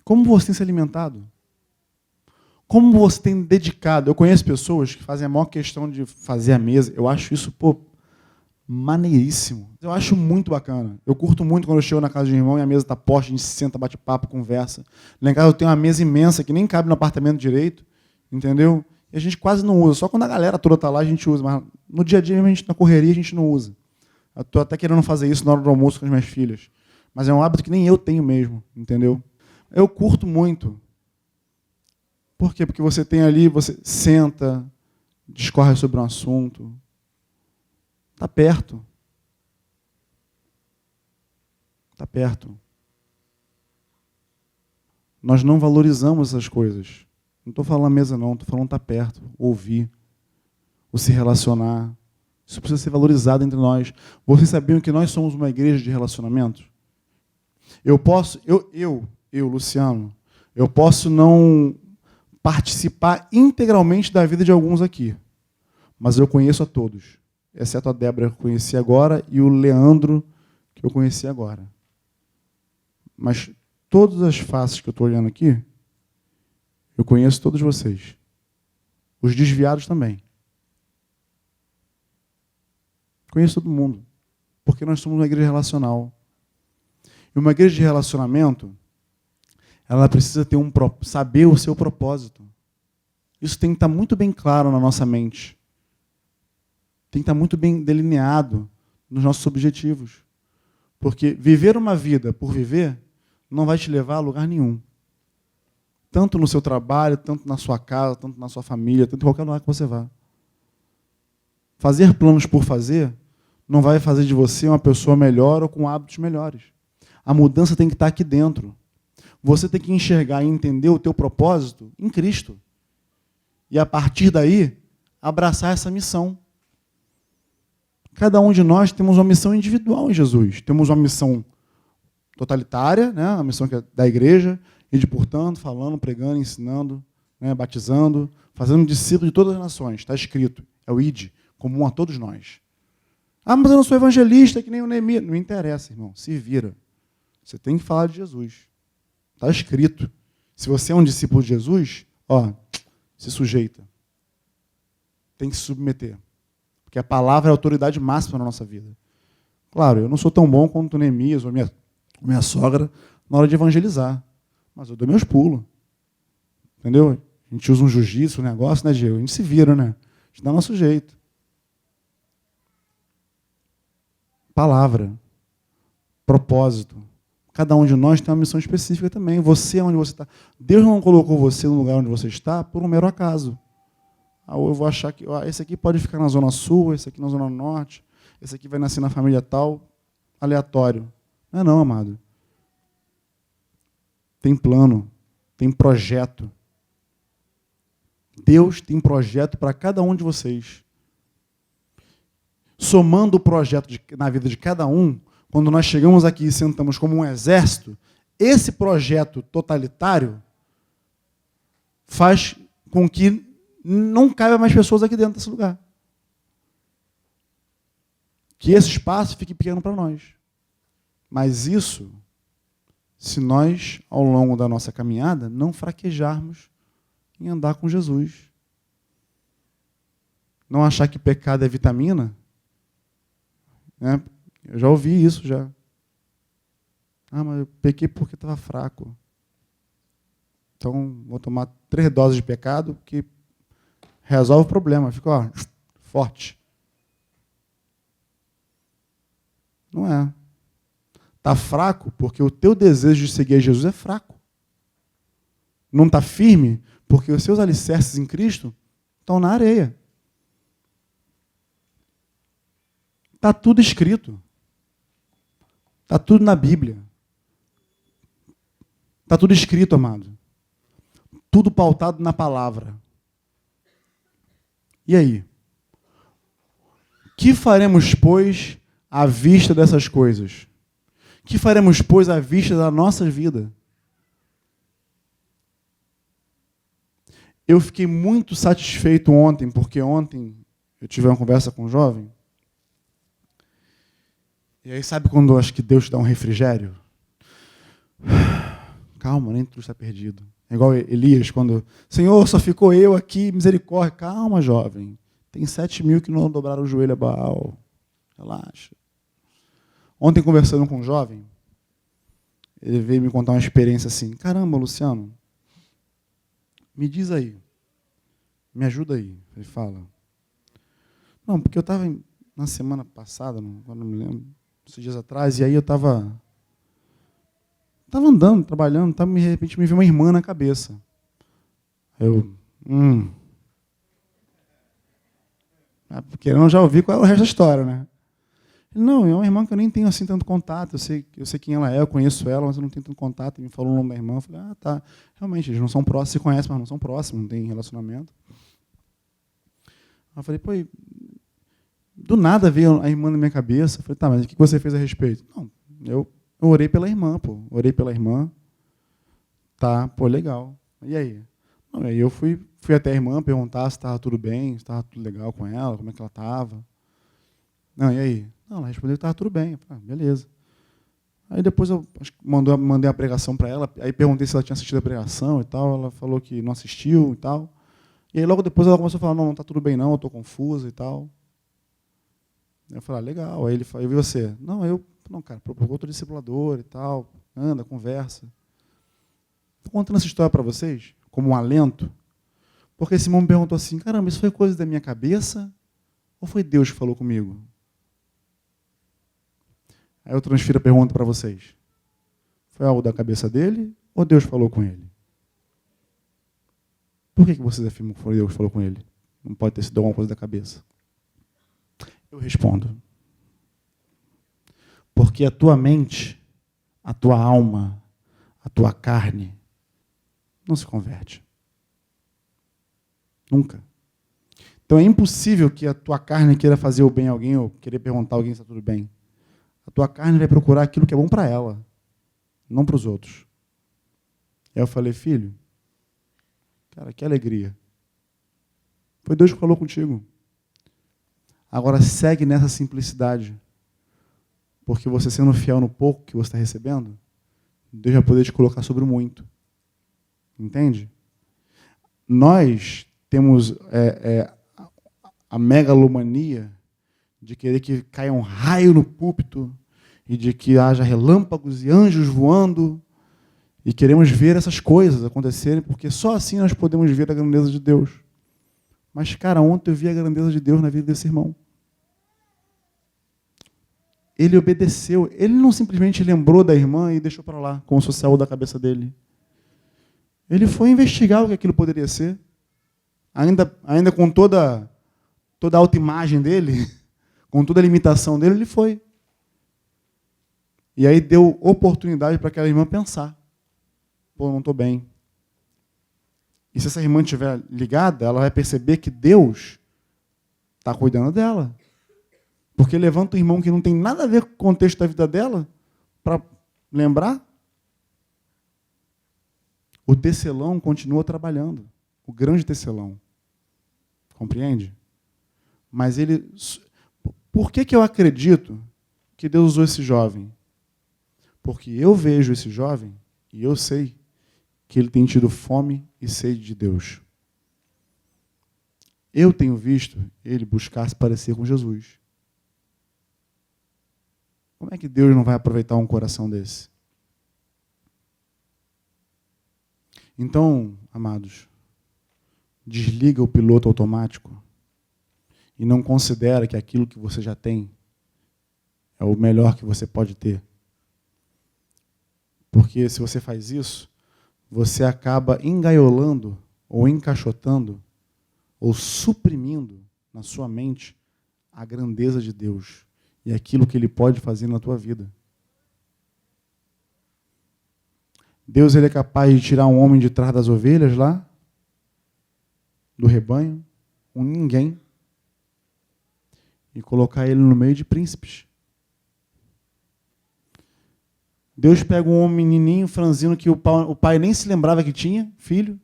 Como você tem se alimentado? Como você tem dedicado? Eu conheço pessoas que fazem a maior questão de fazer a mesa. Eu acho isso, maneiríssimo. Eu acho muito bacana. Eu curto muito quando eu chego na casa de um irmão e a mesa está posta, a gente se senta, bate papo, conversa. Lá em casa eu tenho uma mesa imensa que nem cabe no apartamento direito, entendeu? E a gente quase não usa. Só quando a galera toda está lá a gente usa. Mas no dia a dia, na correria, a gente não usa. Eu estou até querendo fazer isso na hora do almoço com as minhas filhas. Mas é um hábito que nem eu tenho mesmo, entendeu? Eu curto muito. Por quê? Porque você tem ali, você senta, discorre sobre um assunto. Está perto. Está perto. Nós não valorizamos essas coisas. Não estou falando mesa, não. Estou falando estar perto, ouvir, ou se relacionar. Isso precisa ser valorizado entre nós. Vocês sabiam que nós somos uma igreja de relacionamentos? Eu, Luciano, eu posso não participar integralmente da vida de alguns aqui, mas eu conheço a todos, exceto a Débora, que eu conheci agora, e o Leandro, que eu conheci agora. Mas todas as faces que eu estou olhando aqui, eu conheço todos vocês. Os desviados também. Conheço todo mundo. Porque nós somos uma igreja relacional. E uma igreja de relacionamento, ela precisa ter saber o seu propósito. Isso tem que estar muito bem claro na nossa mente. Tem que estar muito bem delineado nos nossos objetivos. Porque viver uma vida por viver não vai te levar a lugar nenhum. Tanto no seu trabalho, tanto na sua casa, tanto na sua família, tanto em qualquer lugar que você vá. Fazer planos por fazer não vai fazer de você uma pessoa melhor ou com hábitos melhores. A mudança tem que estar aqui dentro. Você tem que enxergar e entender o teu propósito em Cristo. E a partir daí, abraçar essa missão. Cada um de nós temos uma missão individual em Jesus. Temos uma missão totalitária, né? A missão que é da igreja, e de, portanto, falando, pregando, ensinando, né? Batizando, fazendo discípulos de todas as nações. Está escrito. É o ID, comum a todos nós. Ah, mas eu não sou evangelista, que nem o Neemias. Não interessa, irmão. Se vira. Você tem que falar de Jesus. Está escrito. Se você é um discípulo de Jesus, se sujeita. Tem que se submeter. Porque a palavra é a autoridade máxima na nossa vida. Claro, eu não sou tão bom quanto o Neemias ou minha sogra na hora de evangelizar. Mas eu dou meus pulos. Entendeu? A gente usa um jiu-jitsu, um negócio, né, Diego? A gente se vira, né? A gente dá nosso jeito. Palavra. Propósito. Cada um de nós tem uma missão específica também. Você, onde você está. Deus não colocou você no lugar onde você está por um mero acaso. Eu vou achar que esse aqui pode ficar na Zona Sul, esse aqui na Zona Norte, esse aqui vai nascer na família tal, aleatório. Não, amado. Tem plano, tem projeto. Deus tem projeto para cada um de vocês. Somando o projeto na vida de cada um, quando nós chegamos aqui e sentamos como um exército, esse projeto totalitário faz com que não caiba mais pessoas aqui dentro desse lugar. Que esse espaço fique pequeno para nós. Mas isso, se nós, ao longo da nossa caminhada, não fraquejarmos em andar com Jesus. Não achar que pecado é vitamina. Né? Eu já ouvi isso já. Mas eu pequei porque estava fraco. Então, vou tomar 3 doses de pecado que resolve o problema. Fica forte. Não é. Está fraco porque o teu desejo de seguir a Jesus é fraco. Não está firme porque os seus alicerces em Cristo estão na areia. Está tudo escrito. Está tudo na Bíblia. Está tudo escrito, amado. Tudo pautado na palavra. E aí? Que faremos, pois, à vista dessas coisas? Que faremos, pois, à vista da nossa vida? Eu fiquei muito satisfeito ontem, porque ontem eu tive uma conversa com um jovem. E aí, sabe quando eu acho que Deus te dá um refrigério? Calma, nem tudo está perdido. É igual Elias, quando, Senhor, só ficou eu aqui, misericórdia. Calma, jovem. Tem 7.000 que não dobraram o joelho a Baal. Relaxa. Ontem, conversando com um jovem, ele veio me contar uma experiência assim. Caramba, Luciano, me diz aí. Me ajuda aí. Ele fala. Não, porque eu estava na semana passada, agora não me lembro, esses dias atrás, e aí eu estava andando, trabalhando, de repente me veio uma irmã na cabeça. Porque eu já ouvi qual é o resto da história, né? Não, é uma irmã que eu nem tenho assim tanto contato, eu sei quem ela é, eu conheço ela, mas eu não tenho tanto contato. Ele me falou o nome da irmã, eu falei, tá, realmente, eles não são próximos, se conhecem, mas não são próximos, não tem relacionamento. Eu falei, do nada veio a irmã na minha cabeça. Eu falei, tá, mas o que você fez a respeito? Não, eu orei pela irmã, orei pela irmã. Tá, legal. E aí? Não, aí eu fui até a irmã perguntar se estava tudo bem, se estava tudo legal com ela, como é que ela estava. Não, e aí? Não, ela respondeu que estava tudo bem. Eu falei, beleza. Aí depois eu mandei a pregação para ela, aí perguntei se ela tinha assistido a pregação e tal, ela falou que não assistiu e tal. E aí logo depois ela começou a falar, não está tudo bem não, eu estou confusa e tal. Eu falei, legal. Aí ele falou, e você? Não, cara, procura outro discipulador e tal, anda, conversa. Estou contando essa história para vocês, como um alento, porque esse irmão me perguntou assim, caramba, isso foi coisa da minha cabeça ou foi Deus que falou comigo? Aí eu transfiro a pergunta para vocês. Foi algo da cabeça dele ou Deus falou com ele? Por que vocês afirmam que foi Deus que falou com ele? Não pode ter sido alguma coisa da cabeça. Eu respondo. Porque a tua mente, a tua alma, a tua carne, não se converte. Nunca. Então é impossível que a tua carne queira fazer o bem a alguém ou querer perguntar a alguém se está tudo bem. A tua carne vai procurar aquilo que é bom para ela, não para os outros. Aí eu falei, filho, cara, que alegria. Foi Deus que falou contigo. Agora segue nessa simplicidade. Porque você sendo fiel no pouco que você está recebendo, Deus vai poder te colocar sobre o muito. Entende? Nós temos a megalomania de querer que caia um raio no púlpito e de que haja relâmpagos e anjos voando e queremos ver essas coisas acontecerem porque só assim nós podemos ver a grandeza de Deus. Mas, cara, ontem eu vi a grandeza de Deus na vida desse irmão. Ele obedeceu. Ele não simplesmente lembrou da irmã e deixou para lá, como se fosse algo da cabeça dele. Ele foi investigar o que aquilo poderia ser. Ainda com toda a autoimagem dele, com toda a limitação dele, ele foi. E aí deu oportunidade para aquela irmã pensar. Não estou bem. E se essa irmã estiver ligada, ela vai perceber que Deus está cuidando dela. Porque levanta um irmão que não tem nada a ver com o contexto da vida dela para lembrar. O tecelão continua trabalhando. O grande tecelão. Compreende? Mas ele... Por que eu acredito que Deus usou esse jovem? Porque eu vejo esse jovem e eu sei que ele tem tido fome e sede de Deus. Eu tenho visto ele buscar se parecer com Jesus. Como é que Deus não vai aproveitar um coração desse? Então, amados, desliga o piloto automático e não considera que aquilo que você já tem é o melhor que você pode ter. Porque se você faz isso, você acaba engaiolando ou encaixotando ou suprimindo na sua mente a grandeza de Deus e aquilo que Ele pode fazer na tua vida. Deus ele é capaz de tirar um homem de trás das ovelhas lá, do rebanho, um ninguém, e colocar ele no meio de príncipes. Deus pega um homem menininho, franzino, que o pai nem se lembrava que tinha, filho,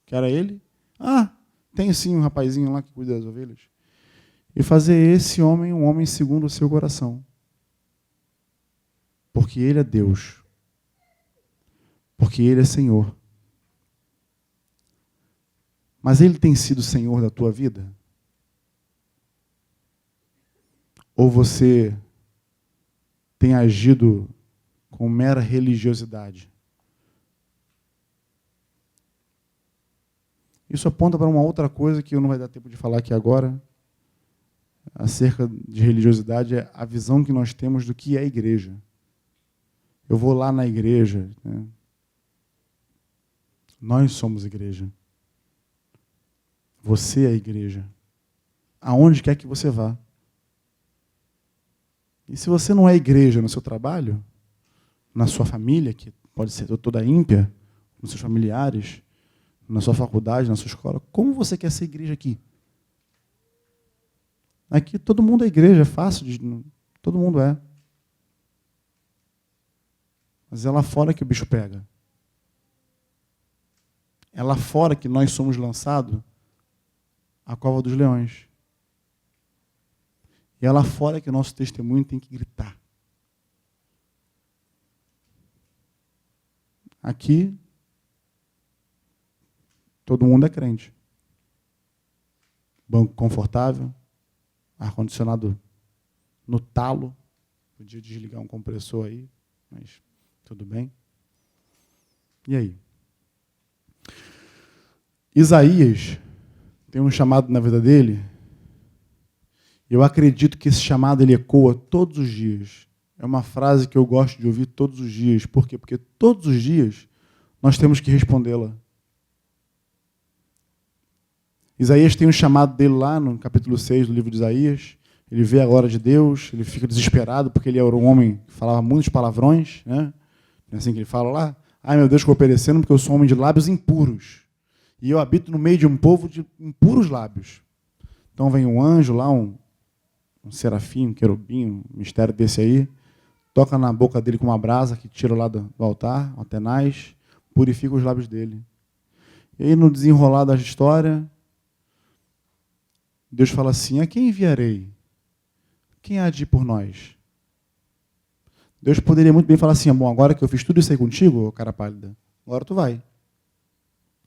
que era ele. Ah, tem sim um rapazinho lá que cuida das ovelhas. E fazer esse homem um homem segundo o seu coração. Porque ele é Deus. Porque ele é Senhor. Mas ele tem sido Senhor da tua vida? Ou você tem agido com mera religiosidade? Isso aponta para uma outra coisa que eu não vai dar tempo de falar aqui agora, acerca de religiosidade, é a visão que nós temos do que é a igreja. Eu vou lá na igreja, né? Nós somos igreja. Você é a igreja. Aonde quer que você vá. E se você não é igreja no seu trabalho, na sua família, que pode ser toda ímpia, nos seus familiares, na sua faculdade, na sua escola, como você quer ser igreja aqui? Aqui todo mundo é igreja, é fácil, todo mundo é. Mas é lá fora que o bicho pega. É lá fora que nós somos lançados à cova dos leões. E é lá fora que o nosso testemunho tem que gritar. Aqui, todo mundo é crente. Banco confortável, ar-condicionado no talo. Podia desligar um compressor aí, mas tudo bem. E aí? Isaías tem um chamado na vida dele. Eu acredito que esse chamado ele ecoa todos os dias. É uma frase que eu gosto de ouvir todos os dias. Por quê? Porque todos os dias nós temos que respondê-la. Isaías tem um chamado dele lá no capítulo 6 do livro de Isaías. Ele vê a glória de Deus, ele fica desesperado porque ele era um homem que falava muitos palavrões, né? Não é assim que ele fala lá? Ai, meu Deus, estou perecendo porque eu sou um homem de lábios impuros. E eu habito no meio de um povo de impuros lábios. Então vem um anjo lá, um serafim, um querubim, um mistério desse aí, toca na boca dele com uma brasa que tira lá do altar, um tenaz, purifica os lábios dele. E aí, no desenrolar da história, Deus fala assim: a quem enviarei? Quem há de ir por nós? Deus poderia muito bem falar assim: bom, agora que eu fiz tudo isso aí contigo, cara pálida, agora tu vai.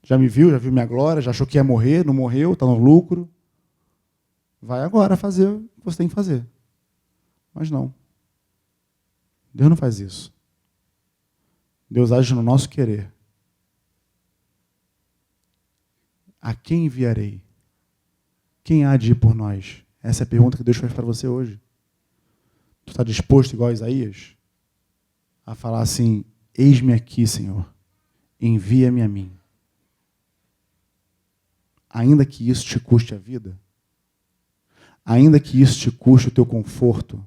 Já me viu, já viu minha glória, já achou que ia morrer, não morreu, está no lucro. Vai agora fazer o que você tem que fazer. Mas não. Deus não faz isso. Deus age no nosso querer. A quem enviarei? Quem há de ir por nós? Essa é a pergunta que Deus faz para você hoje. Tu está disposto, igual a Isaías, a falar assim: eis-me aqui, Senhor, envia-me a mim. Ainda que isso te custe a vida, ainda que isso te custe o teu conforto,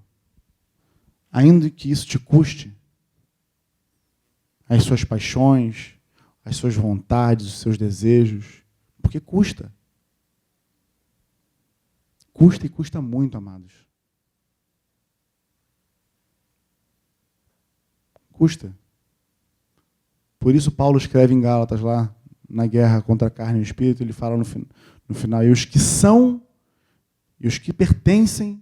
ainda que isso te custe as suas paixões, as suas vontades, os seus desejos, Porque custa. Custa e custa muito, amados. Custa. Por isso Paulo escreve em Gálatas lá, na guerra contra a carne e o espírito, ele fala no final, e os que são, e os que pertencem,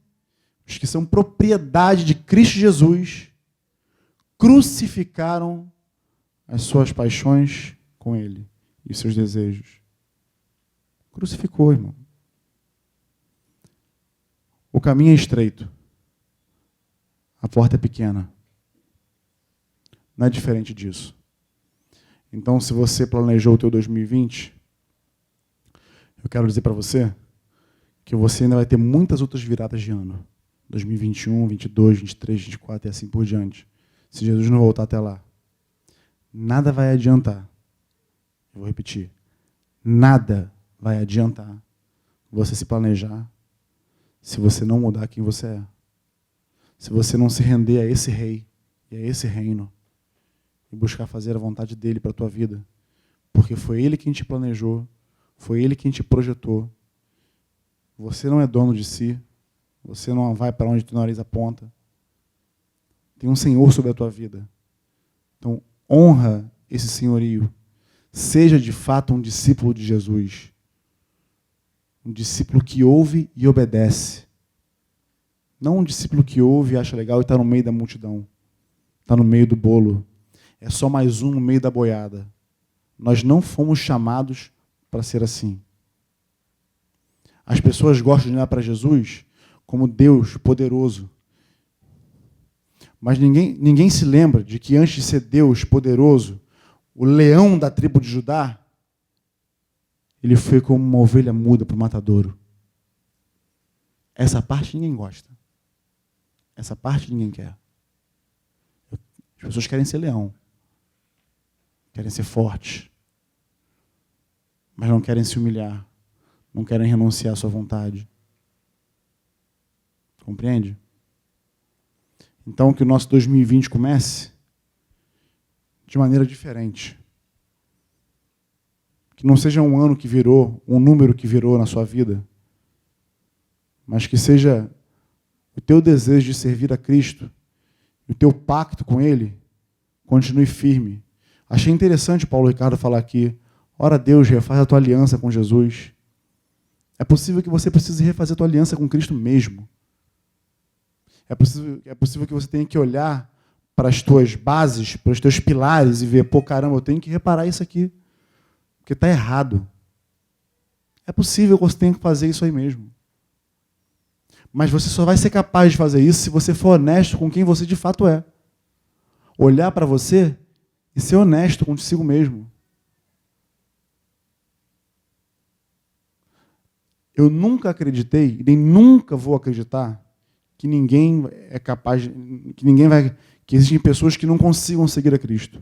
os que são propriedade de Cristo Jesus, crucificaram as suas paixões com ele e os seus desejos. Crucificou, irmão. O caminho é estreito. A porta é pequena. Não é diferente disso. Então, se você planejou o teu 2020, eu quero dizer para você que você ainda vai ter muitas outras viradas de ano. 2021, 22, 23, 24 e assim por diante. Se Jesus não voltar até lá. Nada vai adiantar. Eu vou repetir. Nada vai adiantar você se planejar se você não mudar quem você é. Se você não se render a esse rei e a esse reino e buscar fazer a vontade dele para a tua vida. Porque foi ele quem te planejou, foi ele quem te projetou. Você não é dono de si, você não vai para onde teu nariz aponta. Tem um Senhor sobre a tua vida. Então, honra esse senhorio. Seja de fato um discípulo de Jesus. Um discípulo que ouve e obedece. Não um discípulo que ouve e acha legal e está no meio da multidão. Está no meio do bolo. É só mais um no meio da boiada. Nós não fomos chamados para ser assim. As pessoas gostam de olhar para Jesus como Deus poderoso. Mas ninguém se lembra de que antes de ser Deus poderoso, o leão da tribo de Judá, ele foi como uma ovelha muda para o matadouro. Essa parte ninguém gosta. Essa parte ninguém quer. As pessoas querem ser leão. Querem ser fortes. Mas não querem se humilhar. Não querem renunciar à sua vontade. Compreende? Então, que o nosso 2020 comece de maneira diferente. Que não seja um ano que virou, um número que virou na sua vida, mas que seja o teu desejo de servir a Cristo, e o teu pacto com Ele, continue firme. Achei interessante Paulo Ricardo falar aqui, ora Deus, refaz a tua aliança com Jesus. É possível que você precise refazer a tua aliança com Cristo mesmo. É possível que você tenha que olhar para as tuas bases, para os teus pilares e ver, pô, caramba, eu tenho que reparar isso aqui, porque está errado. É possível que você tenha que fazer isso aí mesmo. Mas você só vai ser capaz de fazer isso se você for honesto com quem você de fato é. Olhar para você e ser honesto consigo mesmo. Eu nunca acreditei, nem nunca vou acreditar que ninguém é capaz, que existem pessoas que não consigam seguir a Cristo.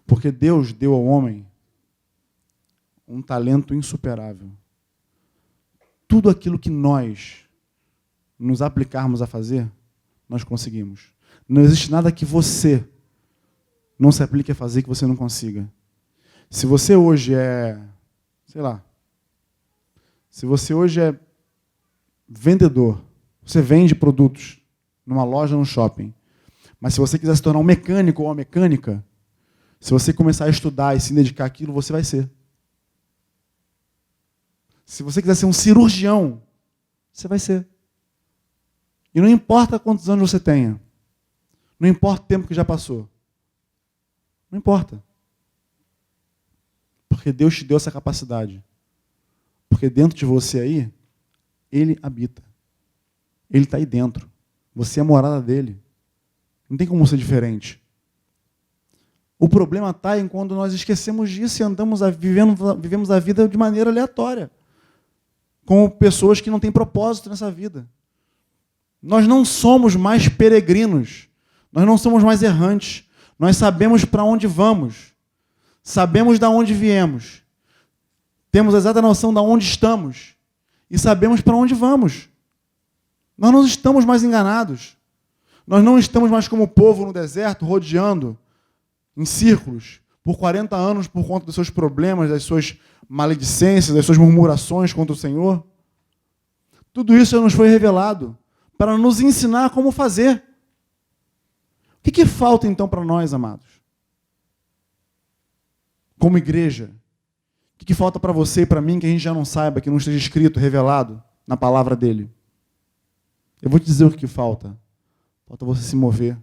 Porque Deus deu ao homem um talento insuperável. Tudo aquilo que nós nos aplicarmos a fazer, nós conseguimos. Não existe nada que você não se aplique a fazer que você não consiga. Se você hoje é, se você hoje é vendedor, você vende produtos numa loja, num shopping, mas se você quiser se tornar um mecânico ou uma mecânica, se você começar a estudar e se dedicar àquilo, você vai ser. Se você quiser ser um cirurgião, você vai ser. E não importa quantos anos você tenha. Não importa o tempo que já passou. Não importa. Porque Deus te deu essa capacidade. Porque dentro de você aí, Ele habita. Ele está aí dentro. Você é a morada dele. Não tem como ser diferente. O problema está em quando nós esquecemos disso e vivemos a vida de maneira aleatória. Com pessoas que não têm propósito nessa vida. Nós não somos mais peregrinos. Nós não somos mais errantes. Nós sabemos para onde vamos. Sabemos de onde viemos. Temos a exata noção de onde estamos. E sabemos para onde vamos. Nós não estamos mais enganados. Nós não estamos mais como o povo no deserto, rodeando em círculos, por 40 anos, por conta dos seus problemas, das suas maledicências, das suas murmurações contra o Senhor. Tudo isso já nos foi revelado para nos ensinar como fazer. O que falta então para nós, amados? Como igreja, o que falta para você e para mim que a gente já não saiba, que não esteja escrito, revelado na palavra dele? Eu vou te dizer o que falta. Falta você se mover,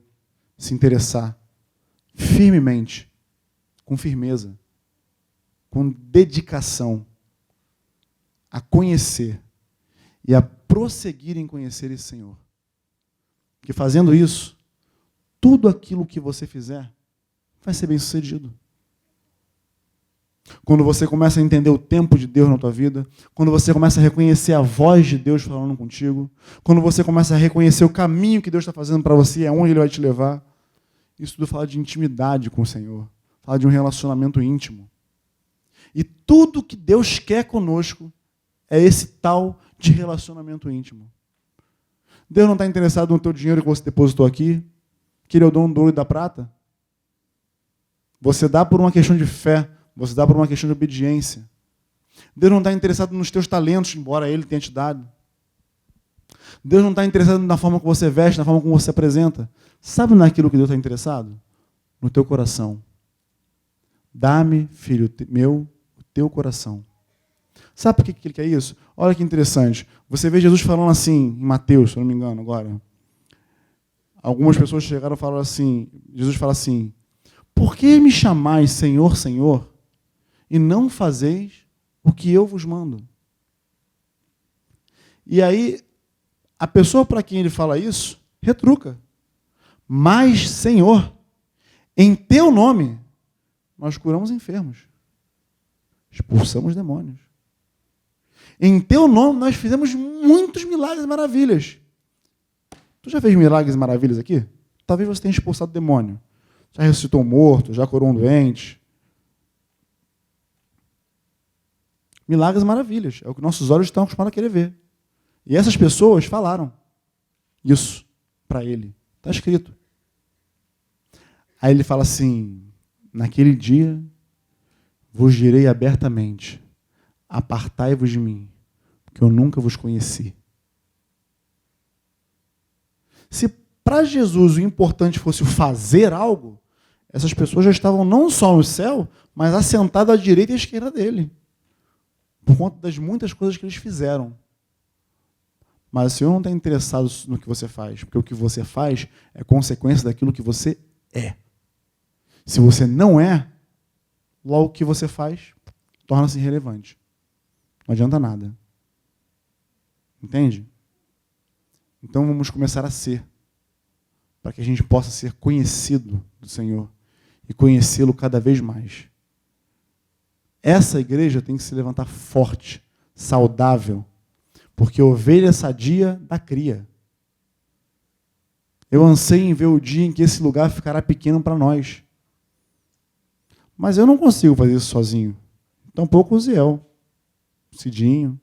se interessar firmemente, com firmeza, com dedicação, a conhecer e a prosseguir em conhecer esse Senhor. Porque fazendo isso, tudo aquilo que você fizer vai ser bem sucedido. Quando você começa a entender o tempo de Deus na tua vida, quando você começa a reconhecer a voz de Deus falando contigo, quando você começa a reconhecer o caminho que Deus está fazendo para você e aonde Ele vai te levar, isso tudo fala de intimidade com o Senhor, fala de um relacionamento íntimo. E tudo que Deus quer conosco é esse tal de relacionamento íntimo. Deus não está interessado no teu dinheiro que você depositou aqui, que Ele é o dono do ouro e da prata. Você dá por uma questão de fé, você dá por uma questão de obediência. Deus não está interessado nos teus talentos, embora Ele tenha te dado. Deus não está interessado na forma que você veste, na forma como você se apresenta. Sabe naquilo que Deus está interessado? No teu coração. Dá-me, filho meu, o teu coração. Sabe por que Ele quer isso? Olha que interessante. Você vê Jesus falando assim, em Mateus, se eu não me engano agora. Algumas pessoas chegaram e falaram assim, Jesus fala assim, por que me chamais Senhor, Senhor, e não fazeis o que eu vos mando? E aí, a pessoa para quem ele fala isso, retruca. Mas, Senhor, em teu nome, nós curamos enfermos, expulsamos demônios. Em teu nome, nós fizemos muitos milagres e maravilhas. Tu já fez milagres e maravilhas aqui? Talvez você tenha expulsado demônio. Já ressuscitou um morto, já curou um doente. Milagres e maravilhas. É o que nossos olhos estão acostumados a querer ver. E essas pessoas falaram isso para ele. Está escrito. Aí ele fala assim, naquele dia vos direi abertamente, apartai-vos de mim, porque eu nunca vos conheci. Se para Jesus o importante fosse o fazer algo, essas pessoas já estavam não só no céu, mas assentadas à direita e à esquerda dele, por conta das muitas coisas que eles fizeram. Mas o Senhor não está interessado no que você faz, porque o que você faz é consequência daquilo que você é. Se você não é, logo o que você faz torna-se irrelevante. Não adianta nada. Entende? Então vamos começar a ser, para que a gente possa ser conhecido do Senhor e conhecê-lo cada vez mais. Essa igreja tem que se levantar forte, saudável, porque ovelha sadia dá cria. Eu anseio em ver o dia em que esse lugar ficará pequeno para nós. Mas eu não consigo fazer isso sozinho. Tampouco o Ziel, o Cidinho.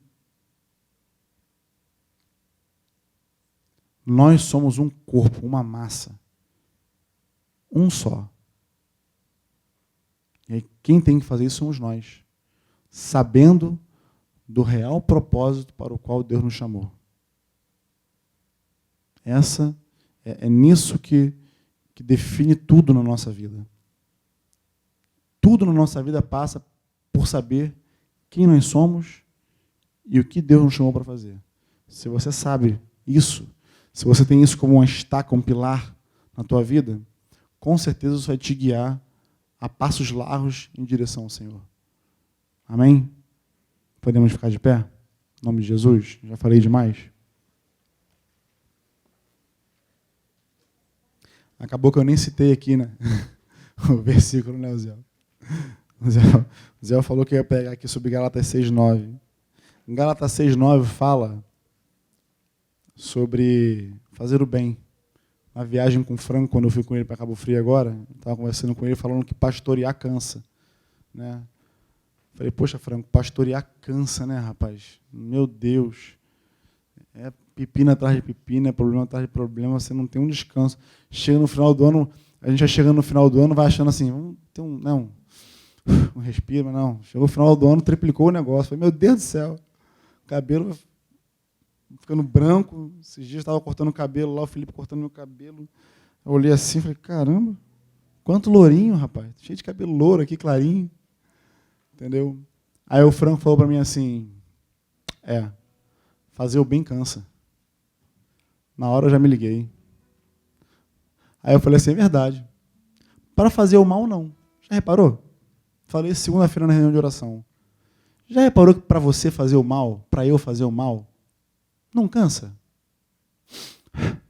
Nós somos um corpo, uma massa. Um só. E aí, quem tem que fazer isso somos nós. Sabendo do real propósito para o qual Deus nos chamou. É nisso que define tudo na nossa vida. Tudo na nossa vida passa por saber quem nós somos e o que Deus nos chamou para fazer. Se você sabe isso, se você tem isso como uma estaca, um pilar na tua vida, com certeza isso vai te guiar a passos largos em direção ao Senhor. Amém? Podemos ficar de pé? Em nome de Jesus? Já falei demais? Acabou que eu nem citei aqui, né? O versículo, né, Zé? O Zé falou que ia pegar aqui sobre Gálatas 6:9. Em Gálatas 6:9 fala sobre fazer o bem. Na viagem com o Franco, quando eu fui com ele para Cabo Frio agora, estava conversando com ele, falando que pastorear cansa. Né? Falei, poxa, Franco, pastorear cansa, né, rapaz? Meu Deus. É pepina atrás de pepina, é problema atrás de problema, você não tem um descanso. Chega no final do ano, a gente vai chegando no final do ano, vai achando assim, vamos ter Não respira, mas não. Chegou o final do ano, triplicou o negócio. Falei, meu Deus do céu. Cabelo ficando branco. Esses dias eu estava cortando o cabelo lá, o Felipe cortando meu cabelo. Eu olhei assim e falei, caramba, quanto lourinho, rapaz. Cheio de cabelo louro aqui, clarinho. Entendeu? Aí o Franco falou para mim assim, fazer o bem cansa. Na hora eu já me liguei. Aí eu falei assim, é verdade. Para fazer o mal, não. Já reparou? Falei segunda-feira na reunião de oração. Já reparou que para você fazer o mal, para eu fazer o mal, não cansa?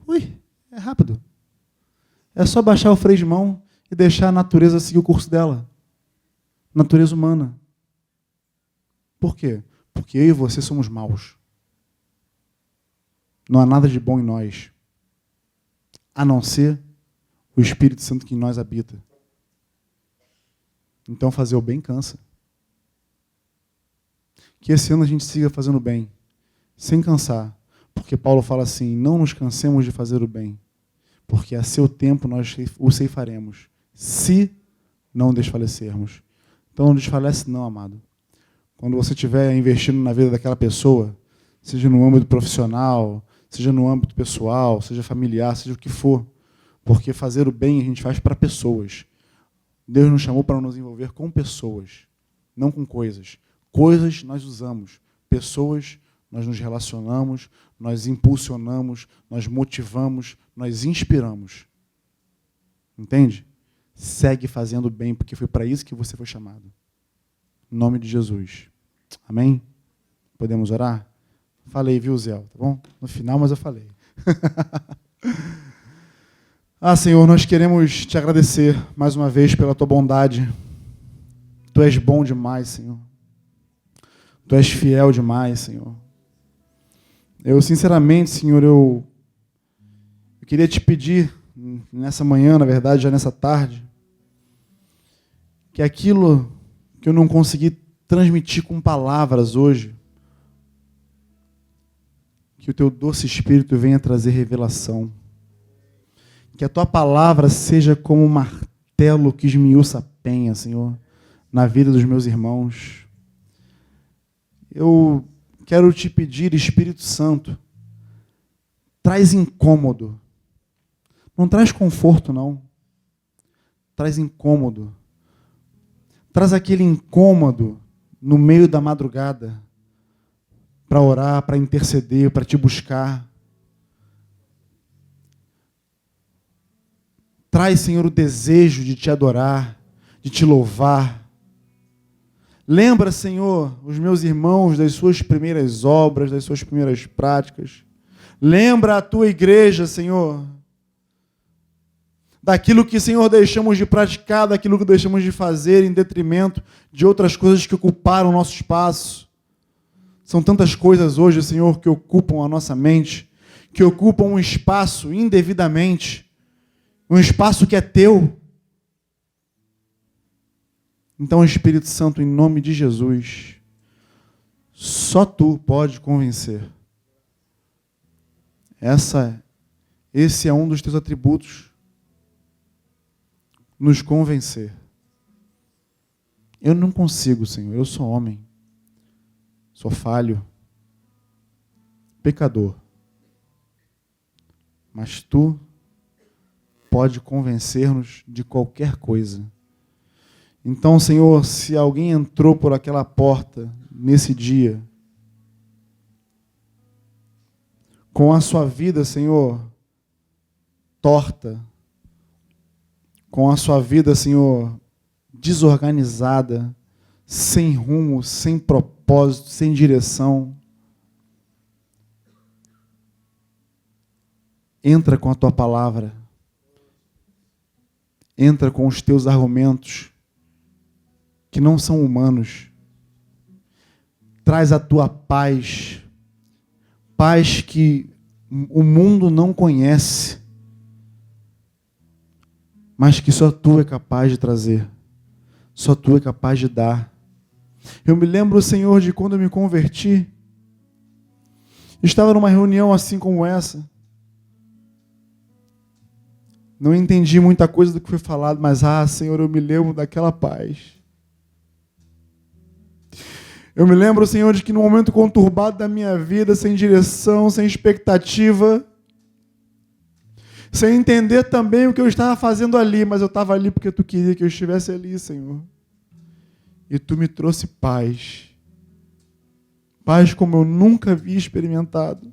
Ui, é rápido. É só baixar o freio de mão e deixar a natureza seguir o curso dela. Natureza humana. Por quê? Porque eu e você somos maus. Não há nada de bom em nós, a não ser o Espírito Santo que em nós habita. Então fazer o bem cansa. Que esse ano a gente siga fazendo o bem, sem cansar. Porque Paulo fala assim, não nos cansemos de fazer o bem, porque a seu tempo nós o ceifaremos, se não desfalecermos. Então não desfalece não, amado. Quando você estiver investindo na vida daquela pessoa, seja no âmbito profissional, seja no âmbito pessoal, seja familiar, seja o que for, porque fazer o bem a gente faz para pessoas. Deus nos chamou para nos envolver com pessoas, não com coisas. Coisas nós usamos, pessoas nós nos relacionamos, nós impulsionamos, nós motivamos, nós inspiramos. Entende? Segue fazendo bem, porque foi para isso que você foi chamado. Em nome de Jesus. Amém? Podemos orar? Falei, viu, Zé? Tá bom? No final, mas eu falei. Senhor, nós queremos te agradecer mais uma vez pela tua bondade. Tu és bom demais, Senhor. Tu és fiel demais, Senhor. Eu, sinceramente, Senhor, eu queria te pedir, nessa manhã, na verdade, já nessa tarde, que aquilo que eu não consegui transmitir com palavras hoje, que o teu doce Espírito venha trazer revelação. Que a tua palavra seja como um martelo que esmiuça a penha, Senhor, na vida dos meus irmãos. Eu quero te pedir, Espírito Santo, traz incômodo. Não traz conforto, não. Traz incômodo. Traz aquele incômodo no meio da madrugada para orar, para interceder, para te buscar. Traz, Senhor, o desejo de te adorar, de te louvar. Lembra, Senhor, os meus irmãos das suas primeiras obras, das suas primeiras práticas. Lembra a tua igreja, Senhor, daquilo que, Senhor, deixamos de praticar, daquilo que deixamos de fazer em detrimento de outras coisas que ocuparam o nosso espaço. São tantas coisas hoje, Senhor, que ocupam a nossa mente, que ocupam um espaço indevidamente, um espaço que é teu. Então, Espírito Santo, em nome de Jesus, só tu pode convencer. Esse é um dos teus atributos, nos convencer. Eu não consigo, Senhor, eu sou homem, sou falho, pecador, mas tu pode convencer-nos de qualquer coisa. Então, Senhor, se alguém entrou por aquela porta nesse dia, com a sua vida, Senhor, torta, com a sua vida, Senhor, desorganizada, sem rumo, sem propósito, sem direção, entra com a tua palavra, entra com os teus argumentos, que não são humanos. Traz a tua paz, paz que o mundo não conhece, mas que só tu é capaz de trazer, só tu é capaz de dar. Eu me lembro, Senhor, de quando eu me converti, estava numa reunião assim como essa, não entendi muita coisa do que foi falado, mas, Senhor, eu me lembro daquela paz. Eu me lembro, Senhor, de que no momento conturbado da minha vida, sem direção, sem expectativa, sem entender também o que eu estava fazendo ali, mas eu estava ali porque Tu queria que eu estivesse ali, Senhor. E Tu me trouxe paz. Paz como eu nunca havia experimentado.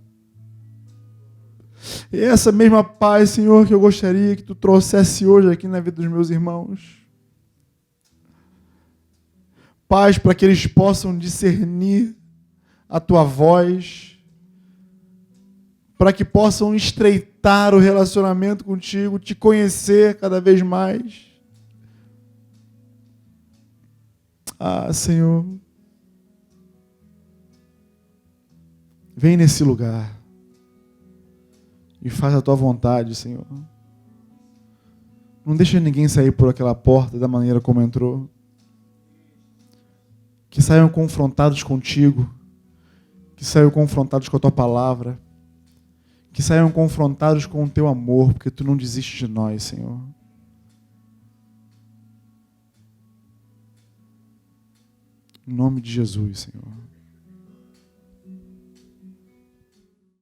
E essa mesma paz, Senhor, que eu gostaria que Tu trouxesse hoje aqui na vida dos meus irmãos. Paz para que eles possam discernir a Tua voz, para que possam estreitar o relacionamento contigo, Te conhecer cada vez mais. Ah, Senhor, vem nesse lugar e faz a Tua vontade, Senhor. Não deixa ninguém sair por aquela porta da maneira como entrou. Que saiam confrontados contigo, que saiam confrontados com a Tua palavra, que saiam confrontados com o Teu amor, porque Tu não desistes de nós, Senhor. Em nome de Jesus, Senhor.